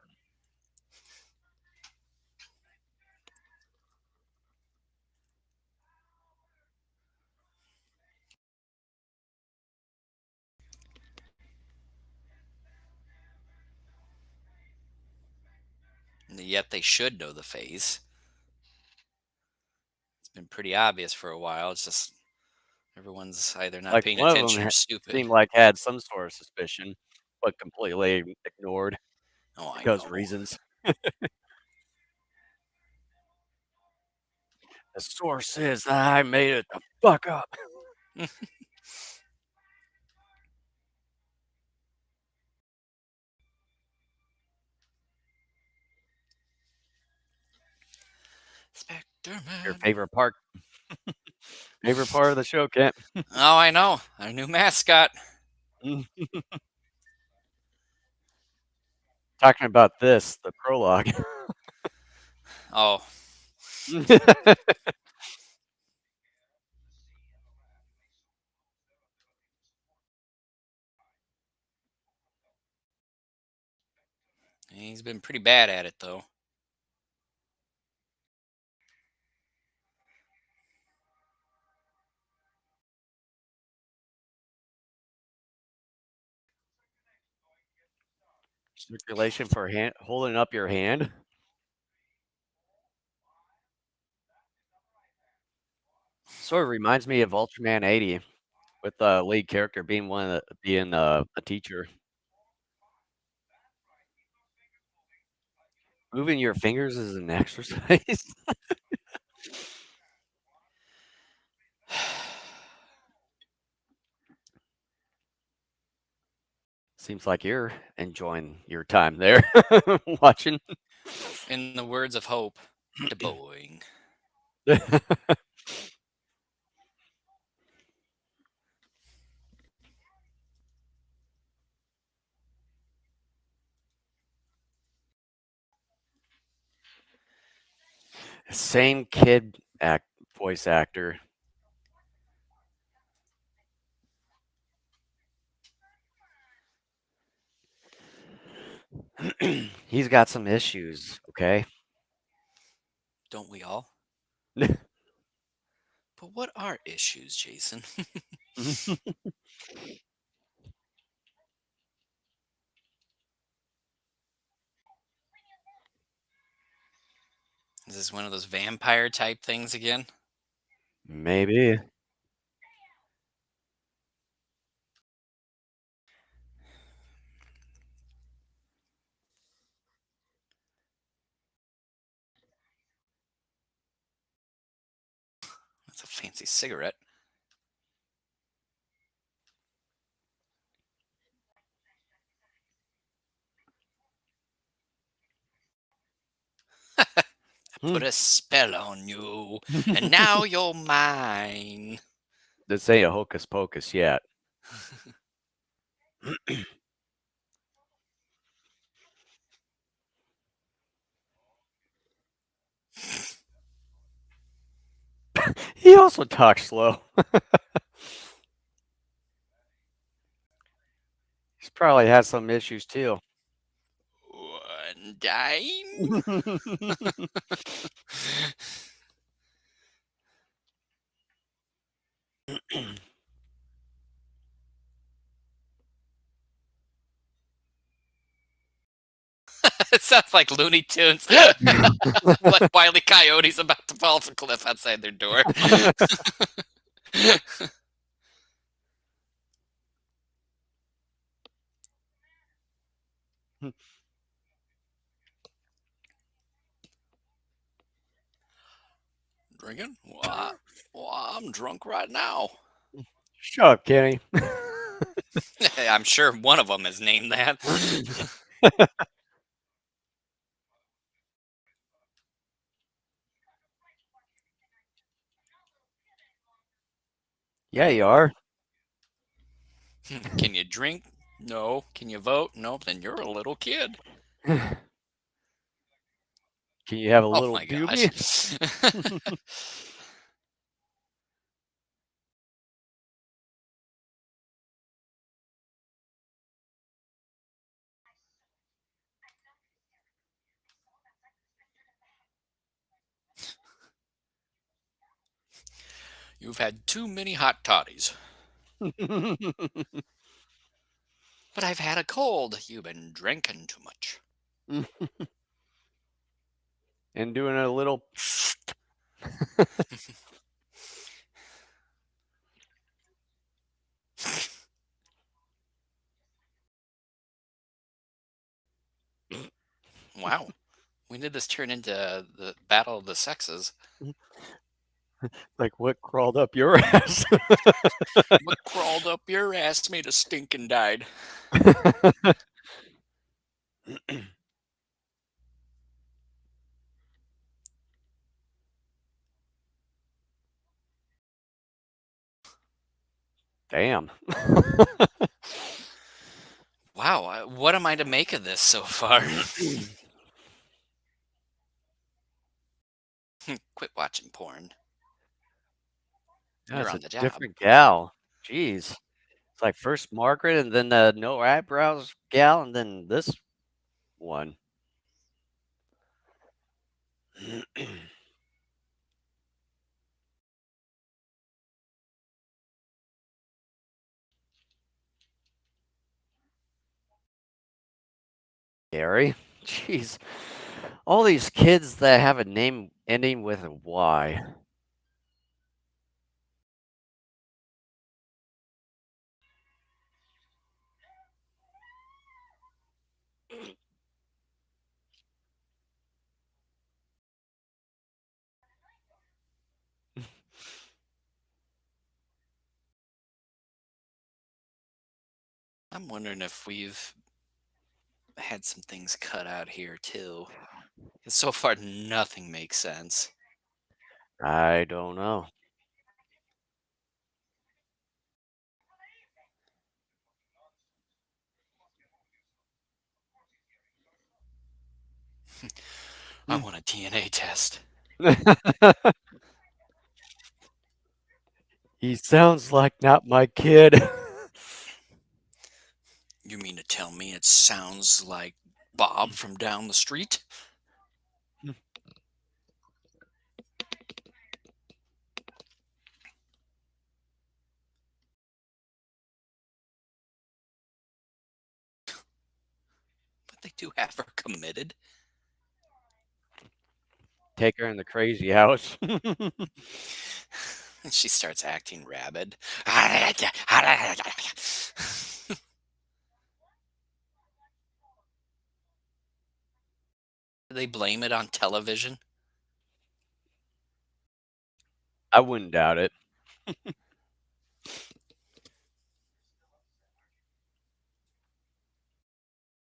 yet they should know the phase. It's been pretty obvious for a while. It's just everyone's either not Like, paying one of them attention or stupid. seemed like had some sort of suspicion, but completely ignored Oh, I because know. reasons. The source is that I made it the fuck up. Your Spectreman. favorite part of the show, Kent? Oh, I know. Our new mascot. Talking about this, the prologue. Oh, he's been pretty bad at it, though. Circulation for holding up your hand. Sort of reminds me of Ultraman 80, with the lead character being a teacher. Moving your fingers is an exercise. Seems like you're enjoying your time there watching. In the words of Hope, the boing. Same kid voice actor. He's got some issues, okay? Don't we all? But what are issues, Jason? Is this one of those vampire type things again? Maybe. That's a fancy cigarette. Hmm. Put a spell on you, and now you're mine. This ain't a hocus pocus yet. He also talks slow. He's probably had some issues too. One dime? It sounds like Looney Tunes. Like Wile E. Coyote's about to fall off a cliff outside their door. Drinking? Well, I'm drunk right now. Shut up, Kenny. I'm sure one of them is named that. Yeah, you are. Can you drink? No. Can you vote? Nope. Then you're a little kid. Can you have a Oh little my gosh. doobie? You've had too many hot toddies. But I've had a cold. You've been drinking too much. and doing a little Wow. When did this turn into the battle of the sexes? like what crawled up your ass. What crawled up your ass made a stink and died? Damn. Wow, what am I to make of this so far? Quit watching porn. Yeah, You're it's on a the job. different gal. Jeez. It's like first Margaret and then the no eyebrows gal and then this one. Gary. Jeez. All these kids that have a name ending with a Y. I'm wondering if we've had some things cut out here too. 'Cause so far, nothing makes sense. I don't know. I want a DNA test. He sounds like not my kid. You mean to tell me it sounds like Bob from down the street? But they do have her committed. Take her in the crazy house. And she starts acting rabid. They blame it on television. I wouldn't doubt it.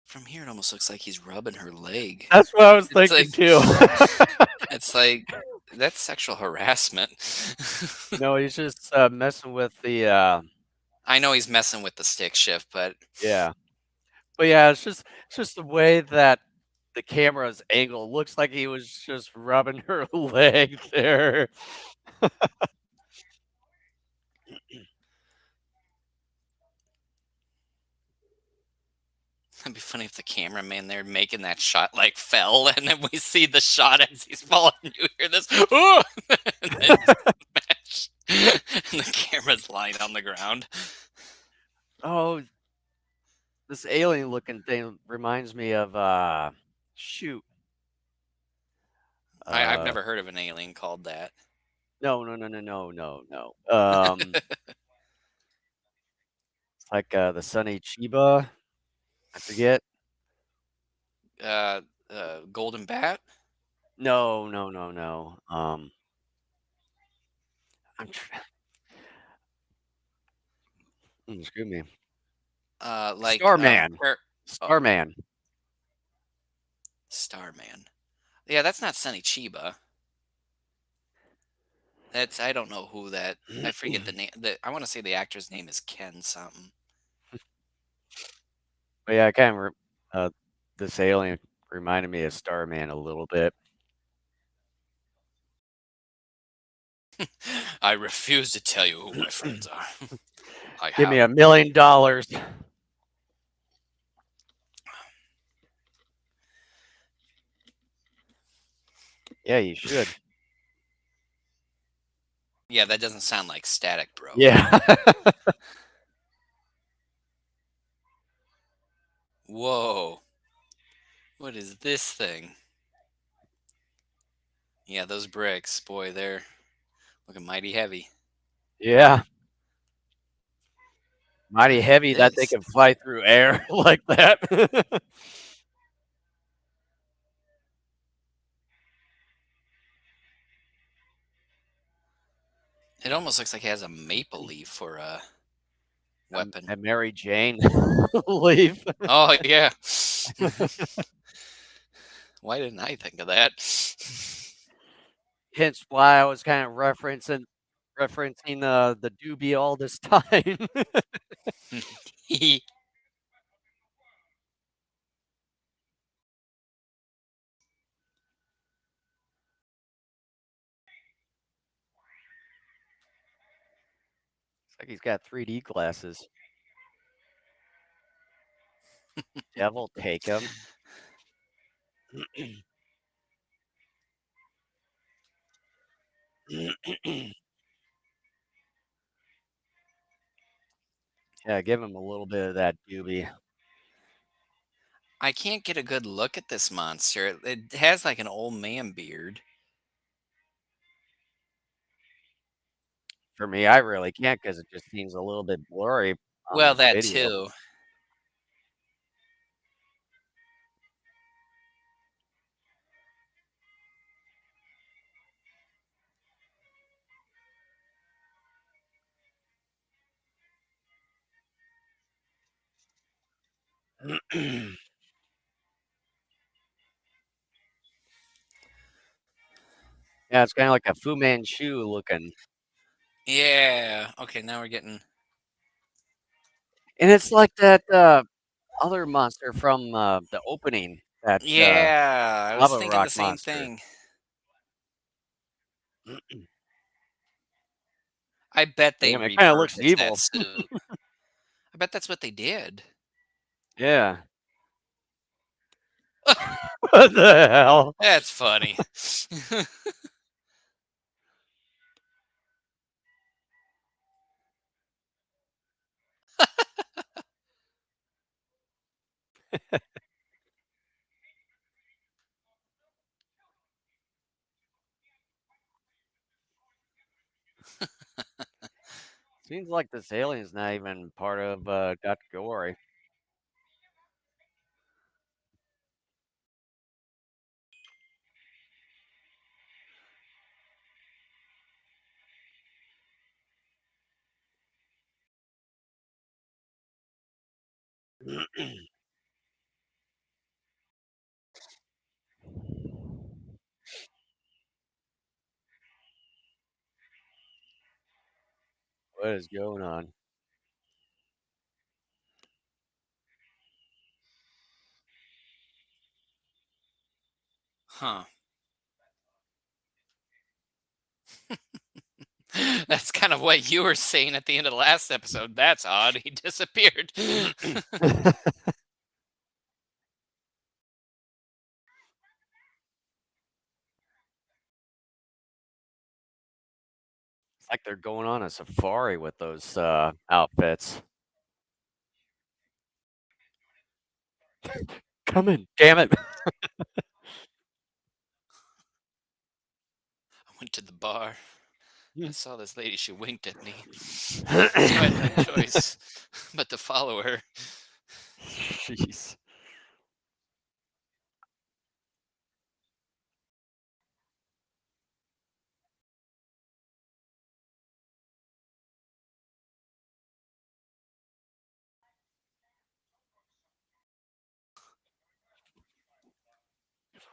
From here, it almost looks like he's rubbing her leg. That's what I was It's like, thinking too. it's like that's sexual harassment. No, he's just, messing with the, I know he's messing with the stick shift, but yeah. But yeah, it's just the way that the camera's angle looks like he was just rubbing her leg there. it'd be funny if the cameraman there making that shot like fell, and then we see the shot as he's falling. You hear this, "Oh!" and then smash, and the camera's lying on the ground. Oh, this alien looking thing reminds me of, shoot, I've uh, never heard of an alien called that. no, no, no, no, no, no, no. It's like, the Sunny Chiba, I forget. uh, Golden Bat, No, no, no, no, I'm tr screw me. like Starman, oh, Starman. Starman. Yeah, that's not Sunny Chiba. That's I don't know who that. I forget the name. I want to say the actor's name is Ken something. But yeah, I kind of uh, this alien reminded me of Starman a little bit. I refuse to tell you who my friends are. I Give me have. $1,000,000. Yeah, you should. Yeah, that doesn't sound like Static Bro. Yeah. Whoa. What is this thing? Yeah, those bricks, boy, they're looking mighty heavy. Yeah, mighty What is heavy that they this? can fly through air like that. It almost looks like it has a maple leaf for a weapon. A Mary Jane leaf. Oh, yeah. Why didn't I think of that? Hence why I was kind of referencing, the doobie all this time. It's like he's got 3D glasses. Devil take him. Yeah, give him a little bit of that doobie. I can't get a good look at this monster. It has like an old man beard. For me, I really can't because it just seems a little bit blurry on Well, this that video. too. Yeah, it's kinda like a Fu Manchu looking, Yeah. Okay, now we're getting. and it's like that, other monster from, the opening, that, Yeah, I was lava thinking rock the same monster. thing. I bet they Damn, it kinda looks repurposed that evil. suit. I bet that's what they did. Yeah. What the hell? That's funny. Seems like this alien's not even part of, Dr. Gory. What is going on? Huh. That's kind of what you were saying at the end of the last episode. That's odd. He disappeared. It's like they're going on a safari with those, outfits. Come in, damn it. I went to the bar. I saw this lady. She winked at me. So I had no choice but to follow her. Jeez.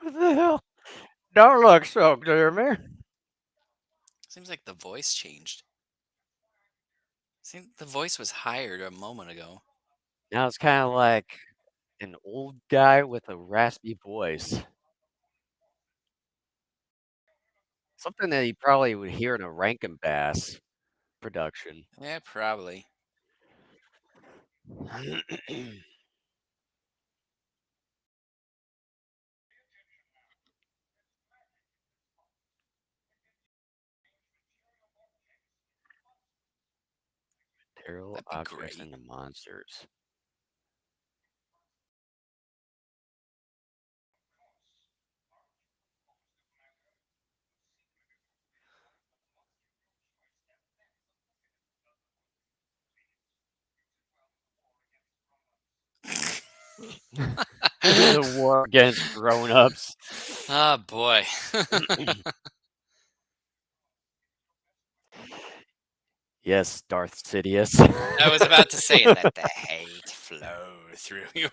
What the hell? Don't look so gloomy. Seems like the voice changed. Seems the voice was higher a moment ago. Now it's kinda like an old guy with a raspy voice. Something that you probably would hear in a Rankin Bass production. Yeah, probably. Terrible That'd be objects great. and the monsters. The war against grown-ups. Oh boy. Yes, Darth Sidious. I was about to say it, let the hate flow through you.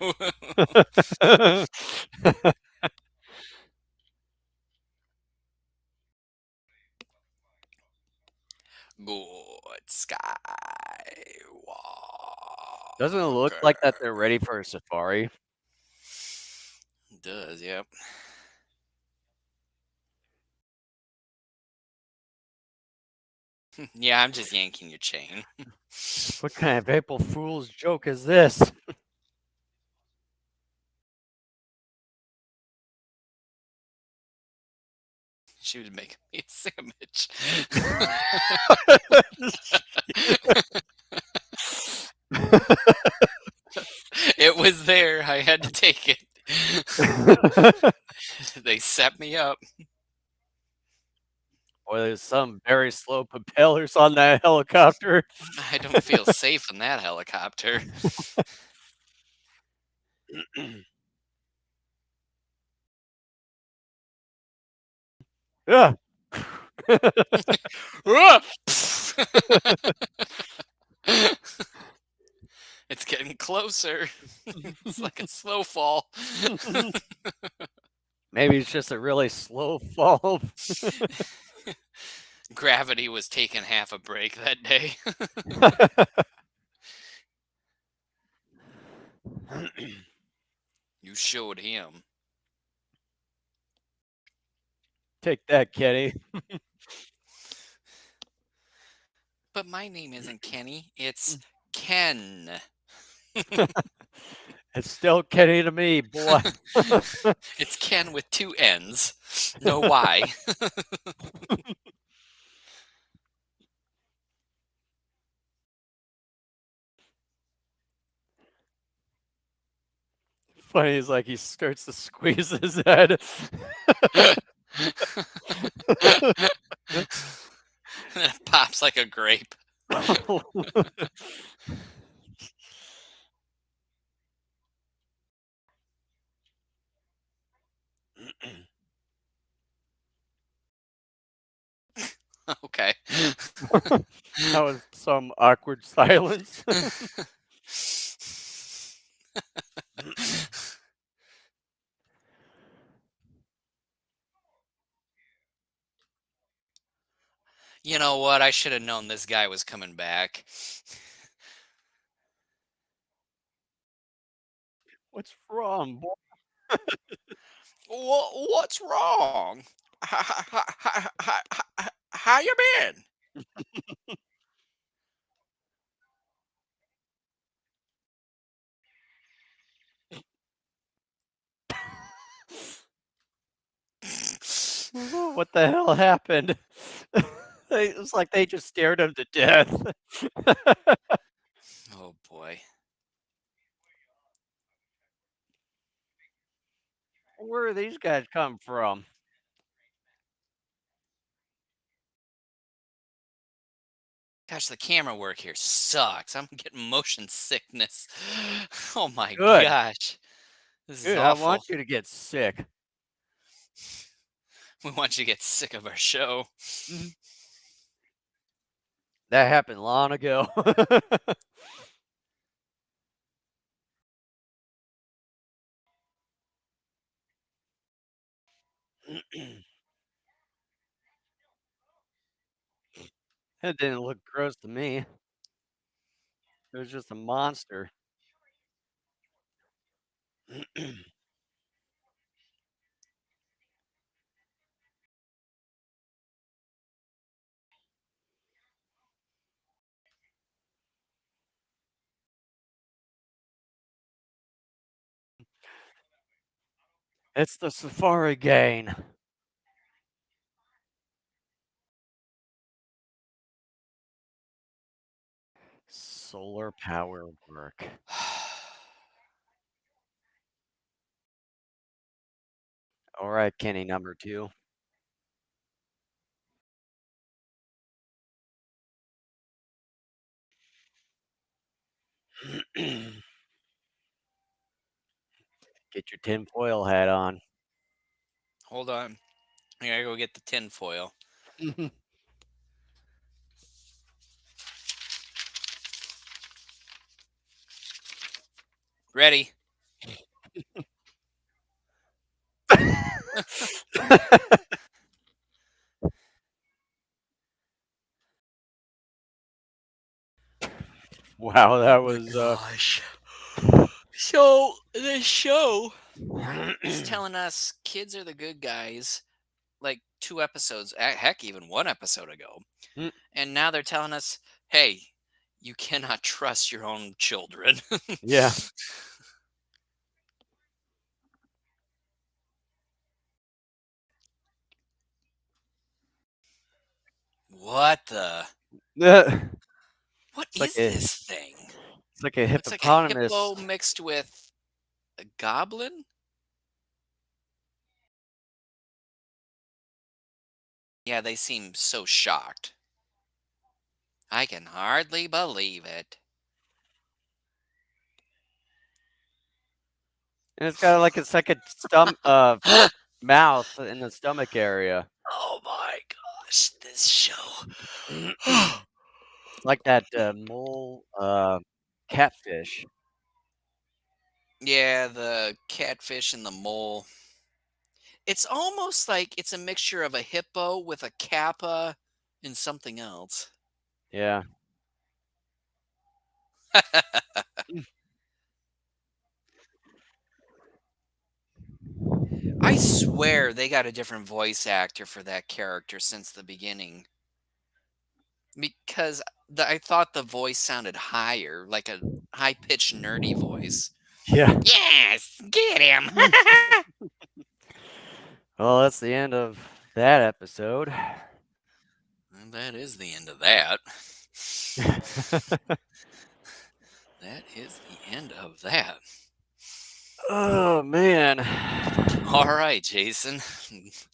Good Doesn't it look Skywalker. like that they're ready for a safari? It does, yep. Yeah, I'm just yanking your chain. What kind of April Fool's joke is this? She was making me a sandwich. It was there. I had to take it. They set me up. Or there's some very slow propellers on that helicopter. I don't feel safe in that helicopter. Yeah. It's getting closer. It's like a slow fall. Maybe it's just a really slow fall. Gravity was taking half a break that day. You showed him. Take that, Kenny. But my name isn't Kenny, it's Ken. It's still Kenny to me, boy. It's Ken with two N's. No Y. Funny is like he starts to squeeze his head. And it pops like a grape. Okay. That was some awkward silence. You know what? I should have known this guy was coming back. What's wrong, boy? What's wrong? How you been? What the hell happened? It was like they just stared him to death. Oh boy. Where do these guys come from? Gosh, the camera work here sucks. I'm getting motion sickness. Oh my Good. gosh. This is Good. I want awful. you to get sick. We want you to get sick of our show. Mhm. That happened long ago. It didn't look gross to me. It was just a monster. It's the Safari Gain. Solar power work. All right, Kenny number 2. Get your tinfoil hat on. Hold on. I gotta go get the tin foil. Ready? Wow, Oh that my was, gosh. So this show is telling us kids are the good guys like 2 episodes, heck, even 1 episode ago. Mm, And now they're telling us, hey, you cannot trust your own children. yeah. What the? It's What like is a this thing? it's like a It's like a hippopotamus. hippo mixed with a goblin? Yeah, they seem so shocked. I can hardly believe it. And it's got like a second mouth in the stomach area. Oh my gosh, this show. Like that, mole, catfish. Yeah, the catfish and the mole. It's almost like it's a mixture of a hippo with a kappa and something else. Yeah. I swear they got a different voice actor for that character since the beginning because I thought the voice sounded higher, like a high pitched nerdy voice. Yeah. Yes, get him. Well, that's the end of that episode. And that is the end of that. That is the end of that. Oh, man. All right, Jason,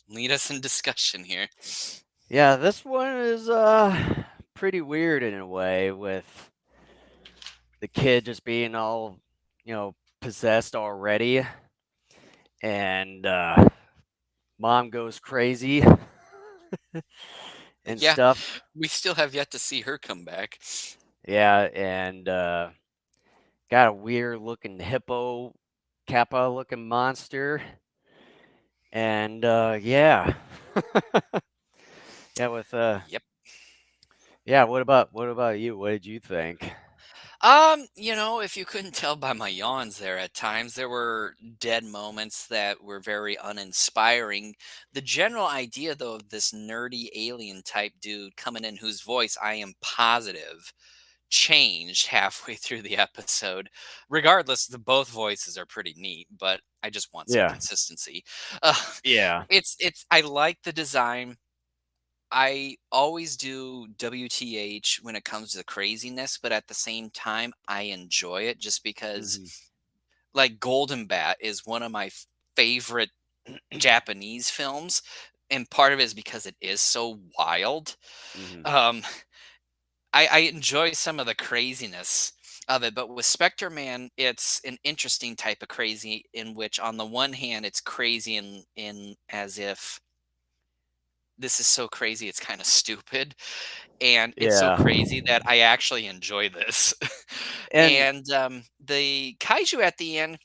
lead us in discussion here. Yeah, this one is, pretty weird in a way with the kid just being all, possessed already, and, mom goes crazy and Yeah, stuff. we still have yet to see her come back. Yeah, and, got a weird looking hippo kappa looking monster, and, yeah. Yeah, with, Yep. yeah, what about you? What did you think? If you couldn't tell by my yawns there at times, there were dead moments that were very uninspiring. The general idea, though, of this nerdy alien type dude coming in whose voice I am positive changed halfway through the episode. Regardless, the both voices are pretty neat, but I just want some Yeah. consistency. Uh, Yeah. it's I like the design. I always do WTH when it comes to the craziness, but at the same time, I enjoy it just because, Mhm. like, Golden Bat is one of my favorite Japanese films, and part of it is because it is so wild. Mhm. Um, I enjoy some of the craziness of it, but with Spectreman, it's an interesting type of crazy in which, on the one hand, it's crazy in as if this is so crazy, it's kind of stupid, and it's so Yeah. crazy that I actually enjoy this. And And the kaiju at the end,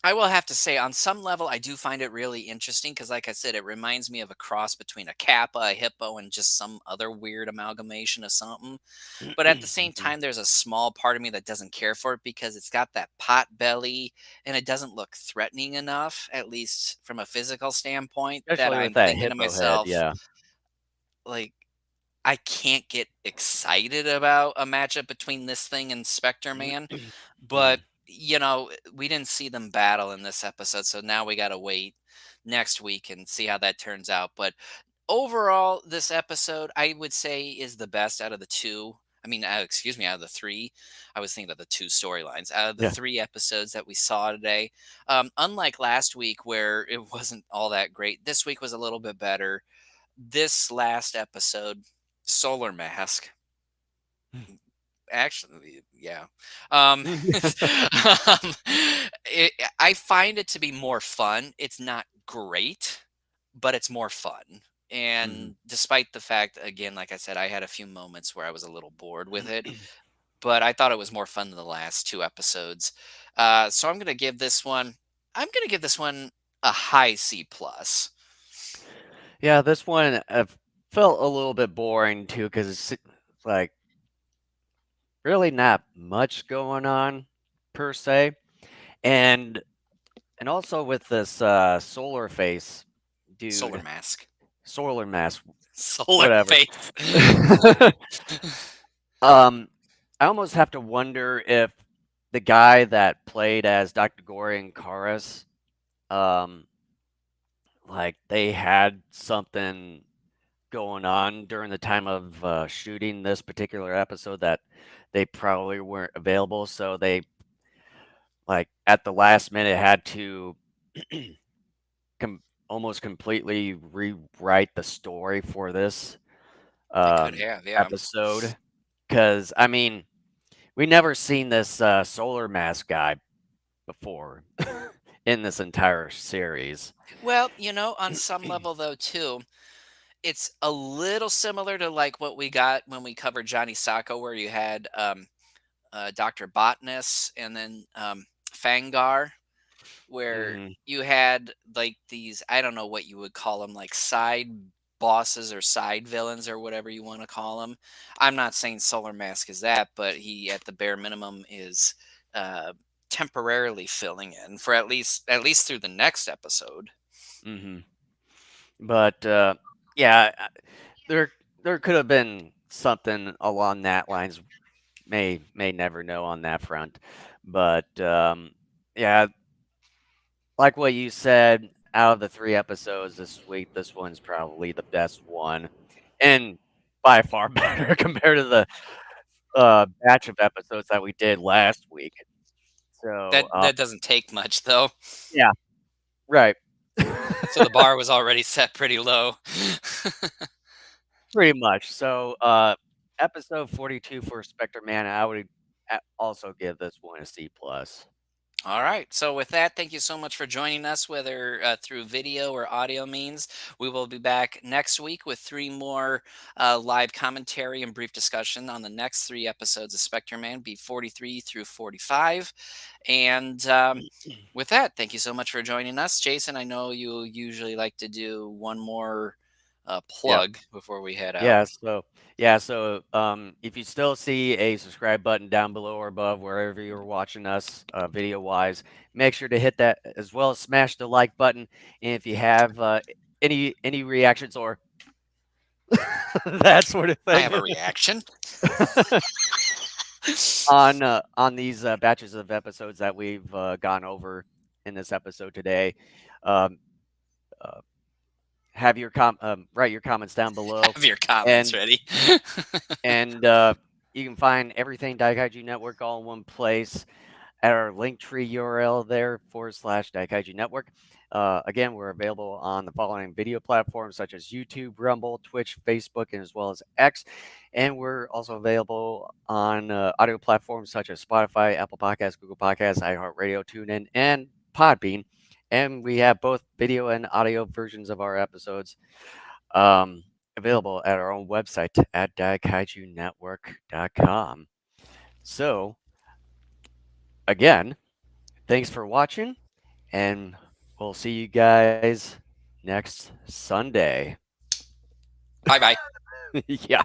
I will have to say, on some level, I do find it really interesting because, like I said, it reminds me of a cross between a kappa, a hippo, and just some other weird amalgamation of something. But at the same Mhm. time, there's a small part of me that doesn't care for it because it's got that pot belly and it doesn't look threatening enough, at least from a physical standpoint, that Especially with I'm that thinking to hippo head, myself, yeah. like, I can't get excited about a matchup between this thing and Spectre Man, but Mhm. we didn't see them battle in this episode, so now we got to wait next week and see how that turns out. But overall, this episode I would say is the best out of the two. I mean, excuse me, out of the three. I was thinking of the two storylines. Out of the Yeah. three episodes that we saw today, unlike last week where it wasn't all that great, this week was a little bit better. This last episode, Solar Mask, Actually, yeah. It's, um, I find it to be more fun. It's not great, but it's more fun. Mhm. And despite the fact, again, like I said, I had a few moments where I was a little bored with it, but I thought it was more fun than the last two episodes. So I'm gonna give this one. I'm gonna give this one a high C plus. Yeah, this one felt a little bit boring too because it's like really not much going on per se, and also with this solar face Solar dude, mask. solar mask, Solar whatever. face. um, I almost have to wonder if the guy that played as Dr. Gorian Karas, um, like they had something going on during the time of shooting this particular episode that they probably weren't available, so they like at the last minute had to com- almost completely rewrite the story for this They could have, yeah. episode. Because I mean, we never seen this solar mask guy before in this entire series. Well, on some level though too, it's a little similar to like what we got when we covered Johnny Sacco, where you had Dr. Botness and then Fangar, where Hmm. you had like these, I don't know what you would call them, like side bosses or side villains or whatever you want to call them. I'm not saying Solar Mask is that, but he at the bare minimum is uh, temporarily filling in for at least through the next episode. Hmm. But yeah, there could have been something along that lines. May never know on that front, but yeah, like what you said, out of the 3 episodes this week, this one's probably the best one, and by far better compared to the, batch of episodes that we did last week. That So, that doesn't take much though. yeah, right. So the bar was already set pretty low. Pretty much. So, episode 42 for Spectreman, I would also give this one a C+. plus. All right. So, with that, thank you so much for joining us, whether through video or audio means. We will be back next week with three more live commentary and brief discussion on the next three episodes of Spectreman, B 43 through 45. And with that, thank you so much for joining us. Jason, I know you usually like to do one more Yep. plug before we head out. Yeah, so if you still see a subscribe button down below or above wherever you're watching us video wise, make sure to hit that as well as smash the like button. And if you have any reactions or that sort of I thing have a reaction. on these batches of episodes that we've gone over in this episode today, um, uh, have your write your comments down below, Have your comments and ready. and you can find everything Daikaiju Network all in one place at our Linktree URL there /Daikaiju Network. Again, we're available on the following video platforms such as YouTube, Rumble, Twitch, Facebook, and as well as X. And we're also available on audio platforms such as Spotify, Apple Podcasts, Google Podcasts, iHeartRadio, TuneIn, and Podbean. And we have both video and audio versions of our episodes um, available at our own website at daikaijunetwork.com. So, again, thanks for watching, and we'll see you guys next Sunday. Bye bye. Yeah.